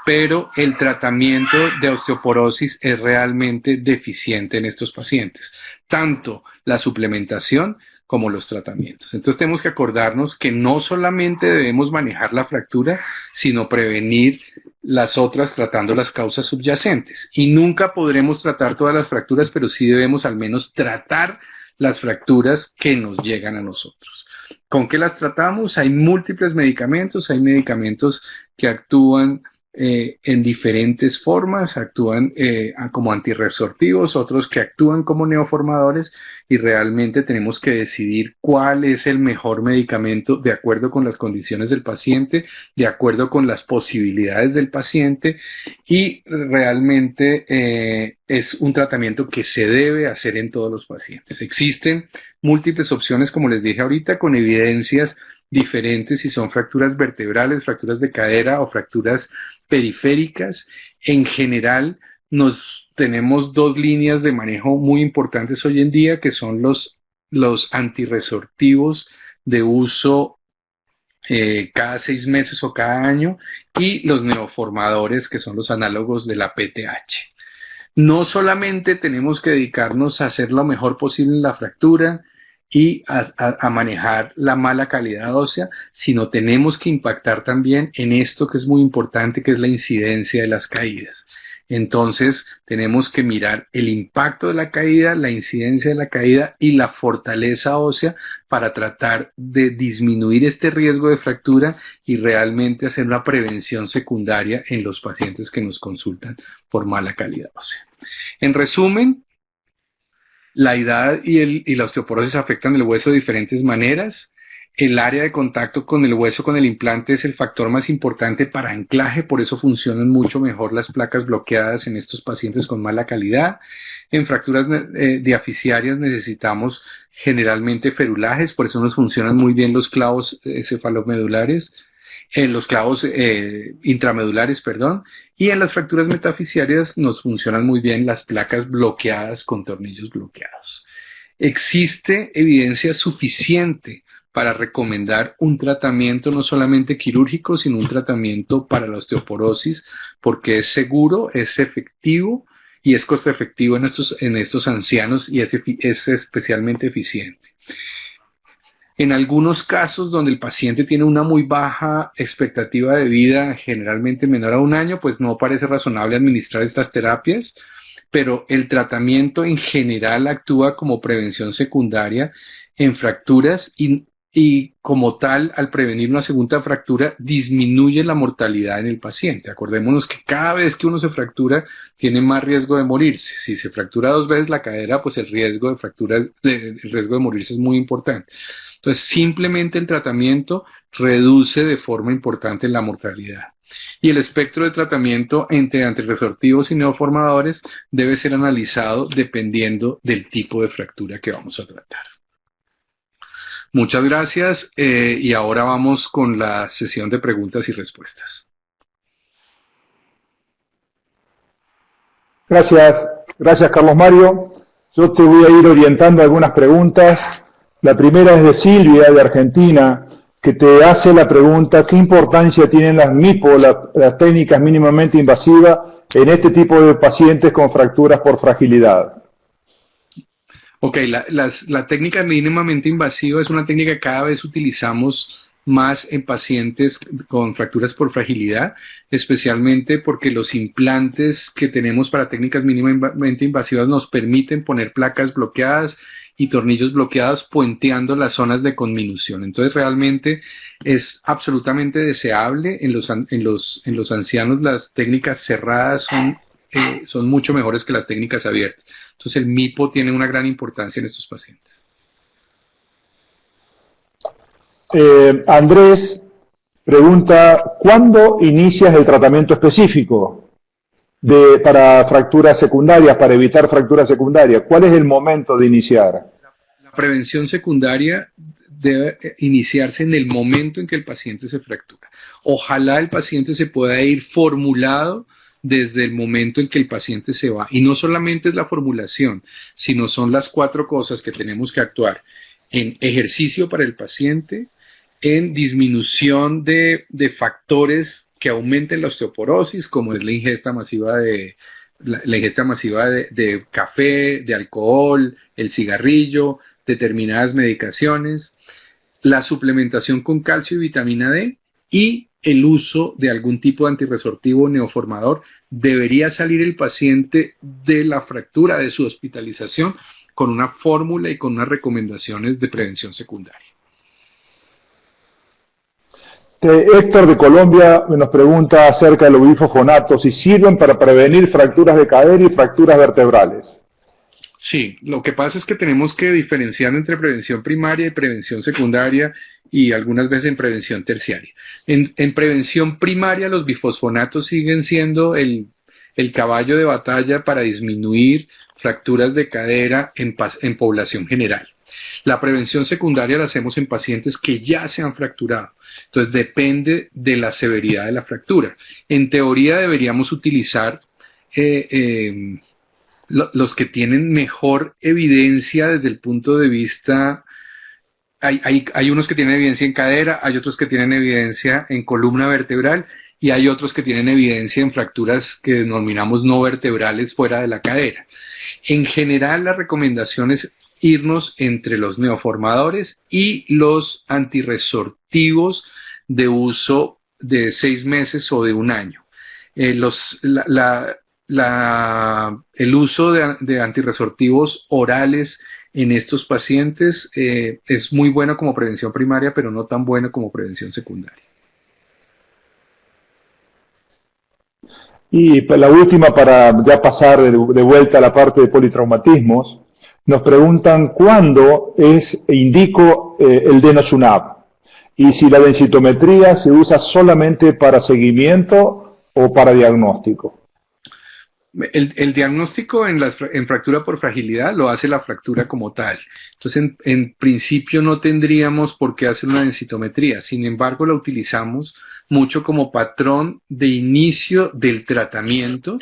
pero el tratamiento de osteoporosis es realmente deficiente en estos pacientes, tanto la suplementación como los tratamientos. Entonces tenemos que acordarnos que no solamente debemos manejar la fractura, sino prevenir las otras tratando las causas subyacentes. Y nunca podremos tratar todas las fracturas, pero sí debemos al menos tratar las fracturas que nos llegan a nosotros. ¿Con qué las tratamos? Hay múltiples medicamentos, hay medicamentos que actúan en diferentes formas, actúan como antirresortivos, otros que actúan como neoformadores, y realmente tenemos que decidir cuál es el mejor medicamento de acuerdo con las condiciones del paciente, de acuerdo con las posibilidades del paciente, y realmente es un tratamiento que se debe hacer en todos los pacientes. Existen múltiples opciones, como les dije ahorita, con evidencias diferentes si son fracturas vertebrales, fracturas de cadera o fracturas periféricas. En general, tenemos dos líneas de manejo muy importantes hoy en día, que son los antirresortivos de uso cada 6 meses o cada año, y los neoformadores, que son los análogos de la PTH. No solamente tenemos que dedicarnos a hacer lo mejor posible en la fractura y a manejar la mala calidad ósea, sino tenemos que impactar también en esto que es muy importante, que es la incidencia de las caídas. Entonces tenemos que mirar el impacto de la caída, la incidencia de la caída y la fortaleza ósea para tratar de disminuir este riesgo de fractura y realmente hacer una prevención secundaria en los pacientes que nos consultan por mala calidad ósea. En resumen, la edad y la osteoporosis afectan el hueso de diferentes maneras. El área de contacto con el hueso, con el implante, es el factor más importante para anclaje, por eso funcionan mucho mejor las placas bloqueadas en estos pacientes con mala calidad. En fracturas diaficiarias necesitamos generalmente ferulajes, por eso nos funcionan muy bien los clavos cefalomedulares, los clavos intramedulares, perdón, y en las fracturas metafisiarias nos funcionan muy bien las placas bloqueadas con tornillos bloqueados. Existe evidencia suficiente para recomendar un tratamiento no solamente quirúrgico, sino un tratamiento para la osteoporosis, porque es seguro, es efectivo y es costo efectivo en estos ancianos, y es especialmente eficiente. En algunos casos donde el paciente tiene una muy baja expectativa de vida, generalmente menor a 1 año, pues no parece razonable administrar estas terapias, pero el tratamiento en general actúa como prevención secundaria en fracturas y como tal, al prevenir una segunda fractura, disminuye la mortalidad en el paciente. Acordémonos que cada vez que uno se fractura, tiene más riesgo de morirse. Si se fractura 2 veces la cadera, pues el riesgo de morirse es muy importante. Entonces, simplemente el tratamiento reduce de forma importante la mortalidad. Y el espectro de tratamiento entre antirresortivos y neoformadores debe ser analizado dependiendo del tipo de fractura que vamos a tratar. Muchas gracias y ahora vamos con la sesión de preguntas y respuestas. Gracias Carlos Mario. Yo te voy a ir orientando algunas preguntas. La primera es de Silvia, de Argentina, que te hace la pregunta: ¿qué importancia tienen las MIPO, las técnicas mínimamente invasivas, en este tipo de pacientes con fracturas por fragilidad? Ok, la técnica mínimamente invasiva es una técnica que cada vez utilizamos más en pacientes con fracturas por fragilidad, especialmente porque los implantes que tenemos para técnicas mínimamente invasivas nos permiten poner placas bloqueadas y tornillos bloqueados puenteando las zonas de conminución. Entonces realmente es absolutamente deseable. En los ancianos las técnicas cerradas son mucho mejores que las técnicas abiertas. Entonces el MIPO tiene una gran importancia en estos pacientes. Andrés pregunta: ¿cuándo inicias el tratamiento específico para fracturas secundarias, para evitar fracturas secundarias? ¿Cuál es el momento de iniciar? La prevención secundaria debe iniciarse en el momento en que el paciente se fractura. Ojalá el paciente se pueda ir formulado desde el momento en que el paciente se va. Y no solamente es la formulación, sino son las 4 cosas que tenemos que actuar: en ejercicio para el paciente, en disminución de factores que aumenten la osteoporosis, como es la ingesta masiva de café, de alcohol, el cigarrillo, determinadas medicaciones, la suplementación con calcio y vitamina D, y el uso de algún tipo de antirresortivo neoformador. Debería salir el paciente de la fractura, de su hospitalización, con una fórmula y con unas recomendaciones de prevención secundaria. Héctor de Colombia nos pregunta acerca de los bifosfonatos, si sirven para prevenir fracturas de cadera y fracturas vertebrales. Sí, lo que pasa es que tenemos que diferenciar entre prevención primaria y prevención secundaria, y algunas veces en prevención terciaria. En prevención primaria, los bifosfonatos siguen siendo el caballo de batalla para disminuir fracturas de cadera en población general. La prevención secundaria la hacemos en pacientes que ya se han fracturado. Entonces depende de la severidad de la fractura. En teoría deberíamos utilizar los que tienen mejor evidencia desde el punto de vista. Hay unos que tienen evidencia en cadera, hay otros que tienen evidencia en columna vertebral, y hay otros que tienen evidencia en fracturas que denominamos no vertebrales fuera de la cadera. En general, la recomendación es irnos entre los neoformadores y los antirresortivos de uso de 6 meses o de 1 año. El uso de antirresortivos orales en estos pacientes es muy bueno como prevención primaria, pero no tan bueno como prevención secundaria. Y la última, para ya pasar de vuelta a la parte de politraumatismos, nos preguntan cuándo indico el denosumab y si la densitometría se usa solamente para seguimiento o para diagnóstico. El diagnóstico en fractura por fragilidad lo hace la fractura como tal. Entonces, en principio no tendríamos por qué hacer una densitometría. Sin embargo, la utilizamos mucho como patrón de inicio del tratamiento,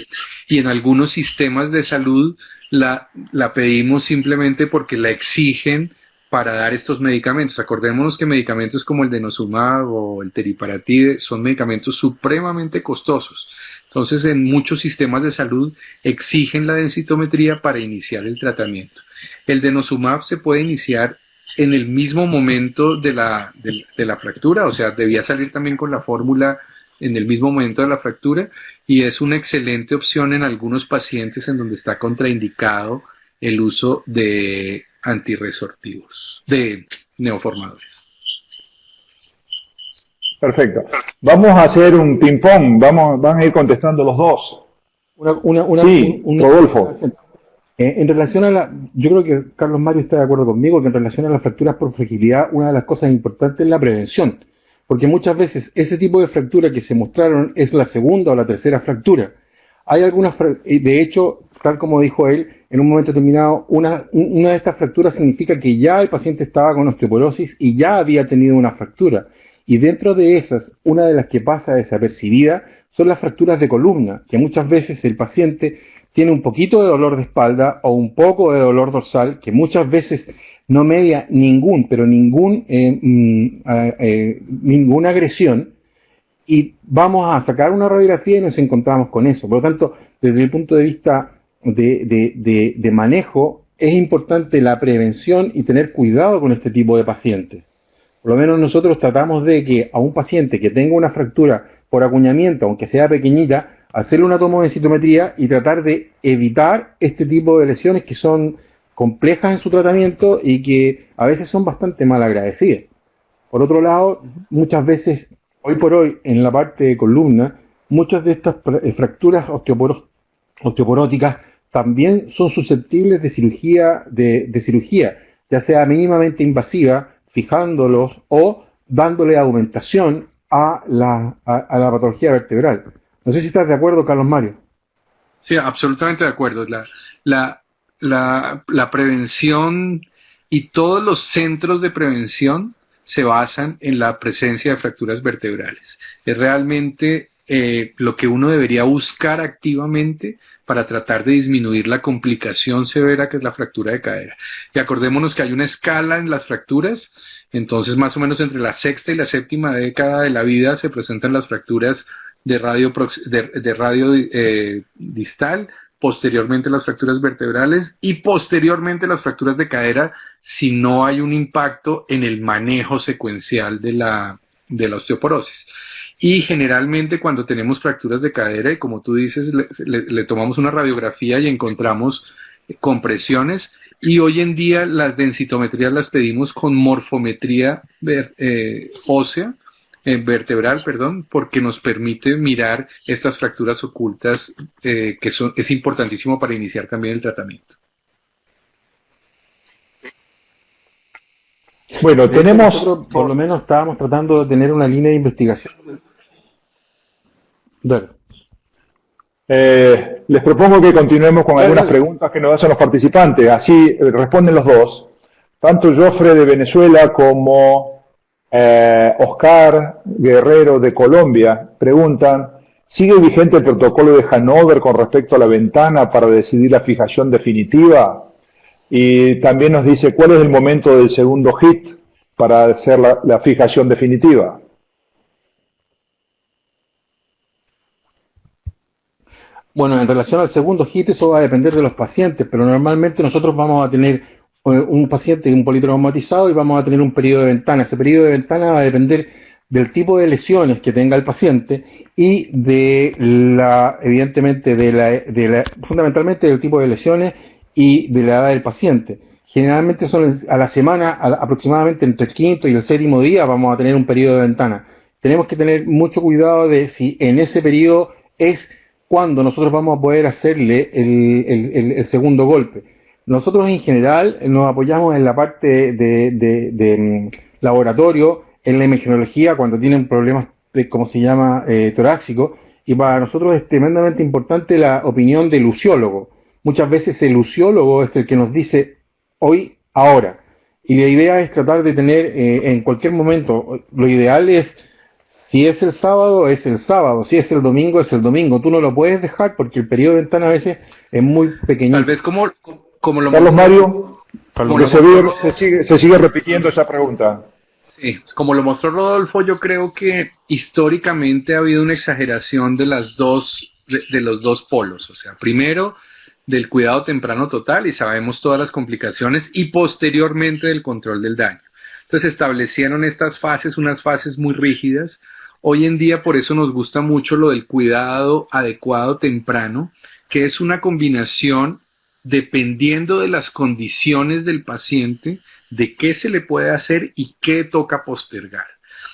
y en algunos sistemas de salud la pedimos simplemente porque la exigen para dar estos medicamentos. Acordémonos que medicamentos como el denosumab o el teriparatide son medicamentos supremamente costosos. Entonces, en muchos sistemas de salud exigen la densitometría para iniciar el tratamiento. El denosumab se puede iniciar en el mismo momento de la fractura, o sea, debía salir también con la fórmula en el mismo momento de la fractura, y es una excelente opción en algunos pacientes en donde está contraindicado el uso de antirresortivos, de neoformadores. Perfecto. Vamos a hacer un ping-pong. Van a ir contestando los dos. Sí, Rodolfo. En relación yo creo que Carlos Mario está de acuerdo conmigo que en relación a las fracturas por fragilidad, una de las cosas importantes es la prevención. Porque muchas veces ese tipo de fractura que se mostraron es la segunda o la tercera fractura. Hay algunas, de hecho, tal como dijo él, en un momento determinado, una de estas fracturas significa que ya el paciente estaba con osteoporosis y ya había tenido una fractura. Y dentro de esas, una de las que pasa desapercibida son las fracturas de columna, que muchas veces el paciente tiene un poquito de dolor de espalda o un poco de dolor dorsal, que muchas veces no media ninguna agresión, y vamos a sacar una radiografía y nos encontramos con eso. Por lo tanto, desde el punto de vista de manejo, es importante la prevención y tener cuidado con este tipo de pacientes. Por lo menos nosotros tratamos de que a un paciente que tenga una fractura por acuñamiento, aunque sea pequeñita, hacerle una tomodensitometría y tratar de evitar este tipo de lesiones que son complejas en su tratamiento y que a veces son bastante mal agradecidas. Por otro lado, muchas veces, hoy por hoy, en la parte de columna, muchas de estas fracturas osteoporóticas también son susceptibles de cirugía, ya sea mínimamente invasiva, fijándolos o dándole aumentación a la patología vertebral. No sé si estás de acuerdo, Carlos Mario. Sí, absolutamente de acuerdo. La prevención y todos los centros de prevención se basan en la presencia de fracturas vertebrales. Es realmente lo que uno debería buscar activamente para tratar de disminuir la complicación severa que es la fractura de cadera. Y acordémonos que hay una escala en las fracturas, entonces más o menos entre la sexta y la séptima década de la vida se presentan las fracturas de radio distal, posteriormente las fracturas vertebrales y posteriormente las fracturas de cadera si no hay un impacto en el manejo secuencial de la osteoporosis. Y generalmente cuando tenemos fracturas de cadera, y como tú dices, le tomamos una radiografía y encontramos compresiones, y hoy en día las densitometrías las pedimos con morfometría ósea, vertebral, perdón, porque nos permite mirar estas fracturas ocultas es importantísimo para iniciar también el tratamiento. Bueno, tenemos... Nosotros, por lo menos estábamos tratando de tener una línea de investigación. Dale. Les propongo que continuemos con algunas preguntas que nos hacen los participantes, así responden los dos. Tanto Jofre de Venezuela como Oscar Guerrero de Colombia preguntan, ¿sigue vigente el protocolo de Hanover con respecto a la ventana para decidir la fijación definitiva? Y también nos dice, ¿cuál es el momento del segundo hit para hacer la fijación definitiva? Bueno, en relación al segundo hit, eso va a depender de los pacientes, pero normalmente nosotros vamos a tener un paciente, un politraumatizado, y vamos a tener un periodo de ventana. Ese periodo de ventana va a depender del tipo de lesiones que tenga el paciente y evidentemente, fundamentalmente del tipo de lesiones y de la edad del paciente. Generalmente son a la semana, aproximadamente entre el quinto y el séptimo día, vamos a tener un periodo de ventana. Tenemos que tener mucho cuidado de si en ese periodo es cuando nosotros vamos a poder hacerle el segundo golpe. Nosotros en general nos apoyamos en la parte de laboratorio, en la imagenología, cuando tienen problemas de, ¿cómo se llama?, torácico, y para nosotros es tremendamente importante la opinión del luciólogo. Muchas veces el luciólogo es el que nos dice hoy, ahora. Y la idea es tratar de tener en cualquier momento, lo ideal es, si es el sábado, es el sábado, si es el domingo, es el domingo. Tú no lo puedes dejar porque el periodo de ventana a veces es muy pequeño. Tal vez como lo Carlos Mario, se sigue repitiendo esa pregunta. Sí, como lo mostró Rodolfo, yo creo que históricamente ha habido una exageración de los dos polos. O sea, primero del cuidado temprano total, y sabemos todas las complicaciones, y posteriormente del control del daño. Entonces establecieron estas fases, unas fases muy rígidas. Hoy en día por eso nos gusta mucho lo del cuidado adecuado temprano, que es una combinación dependiendo de las condiciones del paciente, de qué se le puede hacer y qué toca postergar.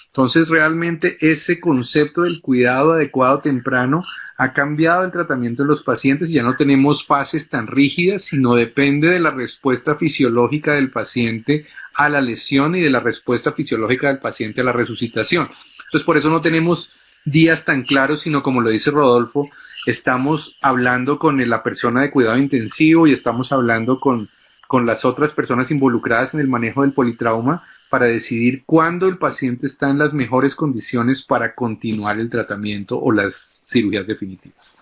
Entonces realmente ese concepto del cuidado adecuado temprano ha cambiado el tratamiento de los pacientes y ya no tenemos fases tan rígidas, sino depende de la respuesta fisiológica del paciente a la lesión y de la respuesta fisiológica del paciente a la resucitación. Entonces por eso no tenemos días tan claros, sino como lo dice Rodolfo, estamos hablando con la persona de cuidado intensivo y estamos hablando con las otras personas involucradas en el manejo del politrauma para decidir cuándo el paciente está en las mejores condiciones para continuar el tratamiento o las cirugías definitivas.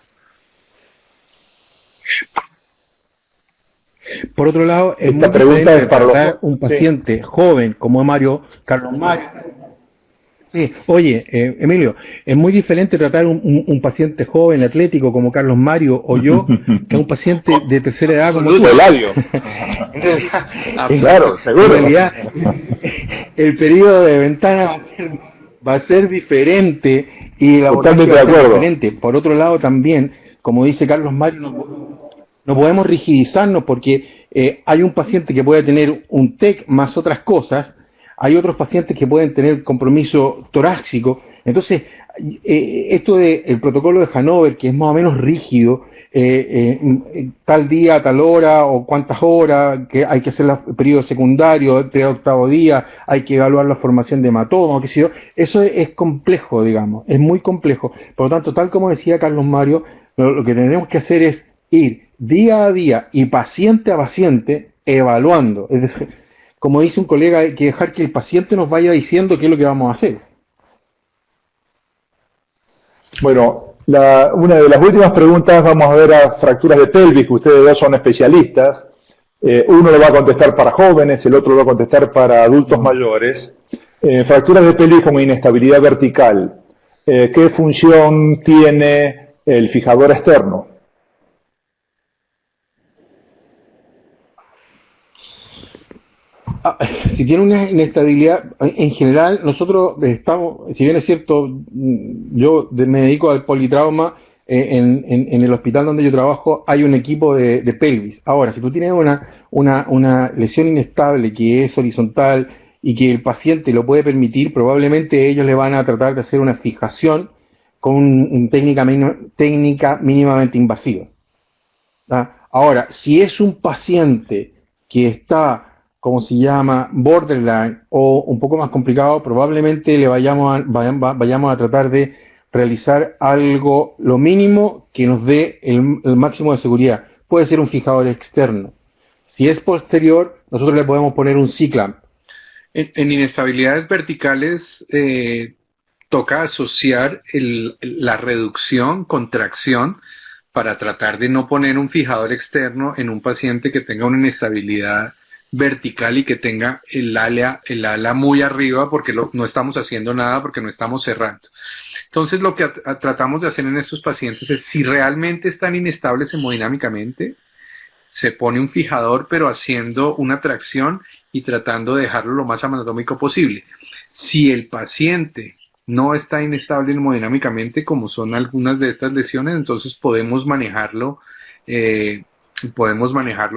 Por otro lado, es esta muy pregunta es para tratar un paciente joven como Carlos Mario. Sí, oye, Emilio, es muy diferente tratar un paciente joven, atlético como Carlos Mario o yo, que a un paciente de tercera edad como tú. Eladio. Claro, seguro. En realidad, el periodo de ventana va a ser diferente y la Totalmente de acuerdo. diferente. Por otro lado, también, como dice Carlos Mario, no podemos rigidizarnos porque hay un paciente que puede tener un TEC más otras cosas. Hay otros pacientes que pueden tener compromiso torácico. Entonces, esto del protocolo de Hanover, que es más o menos rígido, tal día, tal hora, o cuántas horas, que hay que hacer el periodo secundario, 3 octavo día, hay que evaluar la formación de hematoma, qué sé yo. Eso es complejo, digamos, es muy complejo. Por lo tanto, tal como decía Carlos Mario, lo que tenemos que hacer es ir día a día y paciente a paciente evaluando. Es decir, como dice un colega, hay que dejar que el paciente nos vaya diciendo qué es lo que vamos a hacer. Bueno, una de las últimas preguntas, vamos a ver a fracturas de pelvis, que ustedes dos son especialistas. Uno lo va a contestar para jóvenes, el otro lo va a contestar para adultos mayores. Fracturas de pelvis como inestabilidad vertical. ¿Qué función tiene el fijador externo? Si tiene una inestabilidad, en general nosotros estamos, si bien es cierto, yo me dedico al politrauma, en el hospital donde yo trabajo hay un equipo de pelvis. Ahora, si tú tienes una lesión inestable que es horizontal y que el paciente lo puede permitir, probablemente ellos le van a tratar de hacer una fijación con una técnica mínimamente invasiva. ¿Tá? Ahora, si es un paciente que está, como se llama, borderline o un poco más complicado, probablemente le vayamos a tratar de realizar algo, lo mínimo que nos dé el máximo de seguridad. Puede ser un fijador externo. Si es posterior, nosotros le podemos poner un C-clamp. En inestabilidades verticales toca asociar la reducción, contracción, para tratar de no poner un fijador externo en un paciente que tenga una inestabilidad vertical y que tenga el ala muy arriba porque no estamos haciendo nada, porque no estamos cerrando. Entonces lo que tratamos de hacer en estos pacientes es, si realmente están inestables hemodinámicamente, se pone un fijador pero haciendo una tracción y tratando de dejarlo lo más anatómico posible. Si el paciente no está inestable hemodinámicamente, como son algunas de estas lesiones, entonces podemos manejarlo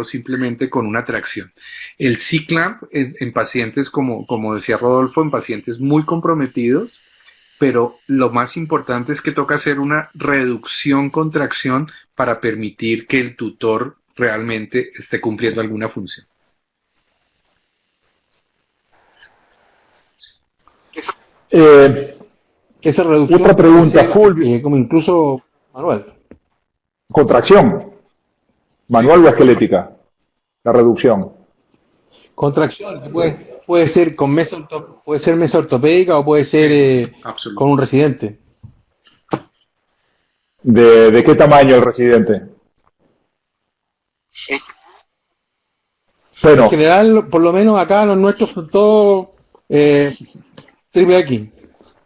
simplemente con una tracción. El C-clamp en pacientes, como decía Rodolfo, en pacientes muy comprometidos, pero lo más importante es que toca hacer una reducción-contracción para permitir que el tutor realmente esté cumpliendo alguna función. Esa reducción otra pregunta, como incluso manual. Contracción. ¿Manual o esquelética? La reducción. Contracción, puede ser con puede ser mesa ortopédica o puede ser con un residente. ¿De qué tamaño el residente? Bueno. En general, por lo menos acá los nuestros son todos triple X.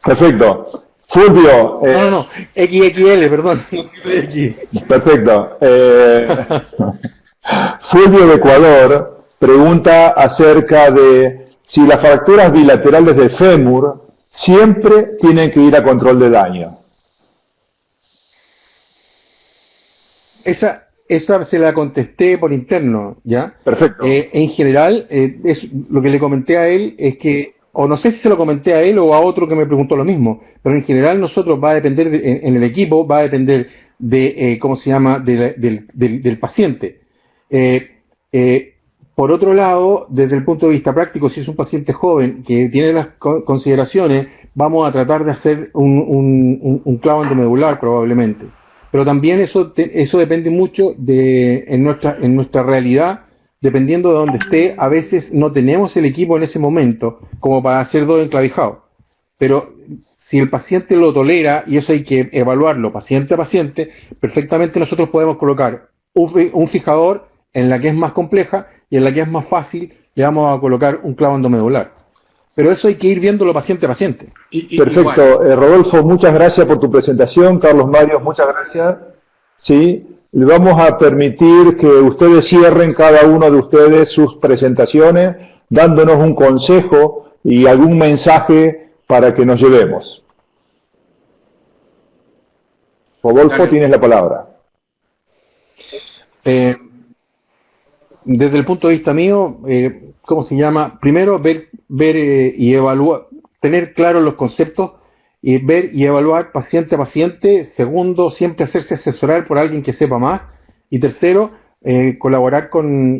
Perfecto. Fulvio. No, XXL, perdón. Perfecto. Fulvio de Ecuador pregunta acerca de si las fracturas bilaterales del fémur siempre tienen que ir a control de daño. Esa se la contesté por interno, ¿ya? Perfecto. En general, lo que le comenté a él es que, o no sé si se lo comenté a él o a otro que me preguntó lo mismo, pero en general nosotros va a depender, en el equipo va a depender de, ¿cómo se llama?, del paciente. Por otro lado, desde el punto de vista práctico, si es un paciente joven que tiene las consideraciones, vamos a tratar de hacer un clavo endomedular probablemente. Pero también eso depende mucho en nuestra realidad, dependiendo de dónde esté. A veces no tenemos el equipo en ese momento como para hacer dos enclavijados. Pero si el paciente lo tolera, y eso hay que evaluarlo paciente a paciente, perfectamente nosotros podemos colocar un fijador en la que es más compleja y en la que es más fácil le vamos a colocar un clavo endomedular. Pero eso hay que ir viéndolo paciente a paciente. Perfecto. Rodolfo, muchas gracias por tu presentación. Carlos Mario, muchas gracias. Sí, le vamos a permitir que ustedes cierren cada uno de ustedes sus presentaciones, dándonos un consejo y algún mensaje para que nos llevemos. Rodolfo, tienes la palabra. Desde el punto de vista mío, ¿cómo se llama? Primero, ver y evaluar, tener claros los conceptos, y ver y evaluar paciente a paciente. Segundo, siempre hacerse asesorar por alguien que sepa más. Y tercero, colaborar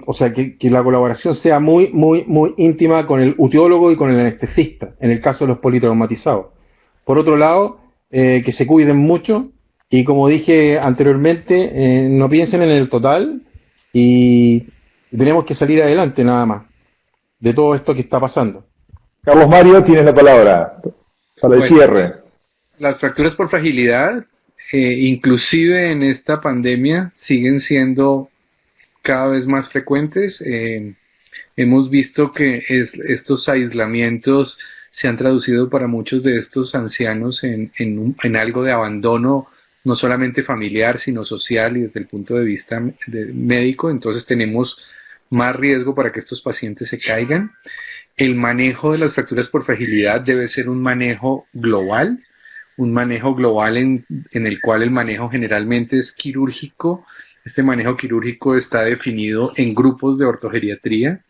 o sea, que la colaboración sea muy, muy, muy íntima con el utiólogo y con el anestesista, en el caso de los politraumatizados. Por otro lado, que se cuiden mucho, y como dije anteriormente, no piensen en el total, y tenemos que salir adelante nada más de todo esto que está pasando. Carlos Mario, tienes la palabra para el cierre. Las fracturas por fragilidad, inclusive en esta pandemia, siguen siendo cada vez más frecuentes. Hemos visto que estos aislamientos se han traducido para muchos de estos ancianos en algo de abandono, no solamente familiar, sino social y desde el punto de vista médico. Entonces tenemos más riesgo para que estos pacientes se caigan. El manejo de las fracturas por fragilidad debe ser un manejo global en el cual el manejo generalmente es quirúrgico. Este manejo quirúrgico está definido en grupos de ortogeriatría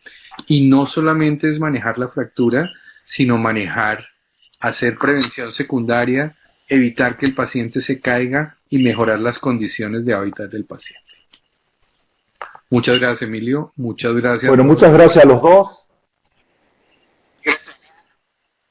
y no solamente es manejar la fractura, sino hacer prevención secundaria, evitar que el paciente se caiga y mejorar las condiciones de hábitat del paciente. Muchas gracias, Emilio. Muchas gracias. Bueno, muchas gracias a los dos.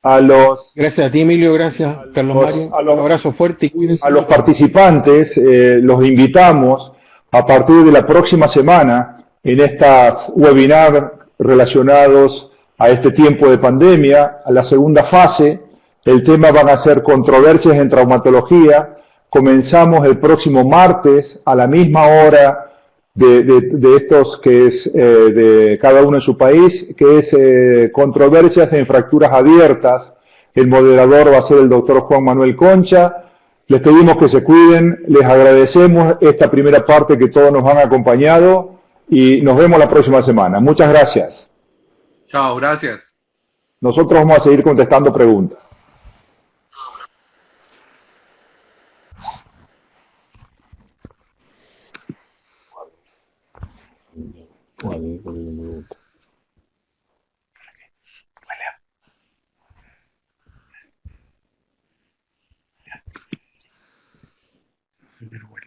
Gracias a ti, Emilio. Gracias, Carlos Mario. Un abrazo fuerte y cuídense. A los participantes los invitamos a partir de la próxima semana en estas webinars relacionados a este tiempo de pandemia, a la segunda fase. El tema van a ser controversias en traumatología. Comenzamos el próximo martes a la misma hora de estos que es de cada uno en su país, que es controversias en fracturas abiertas. El moderador va a ser el doctor Juan Manuel Concha. Les pedimos que se cuiden, les agradecemos esta primera parte que todos nos han acompañado y nos vemos la próxima semana. Muchas gracias. Chao, gracias. Nosotros vamos a seguir contestando preguntas. Pero bueno.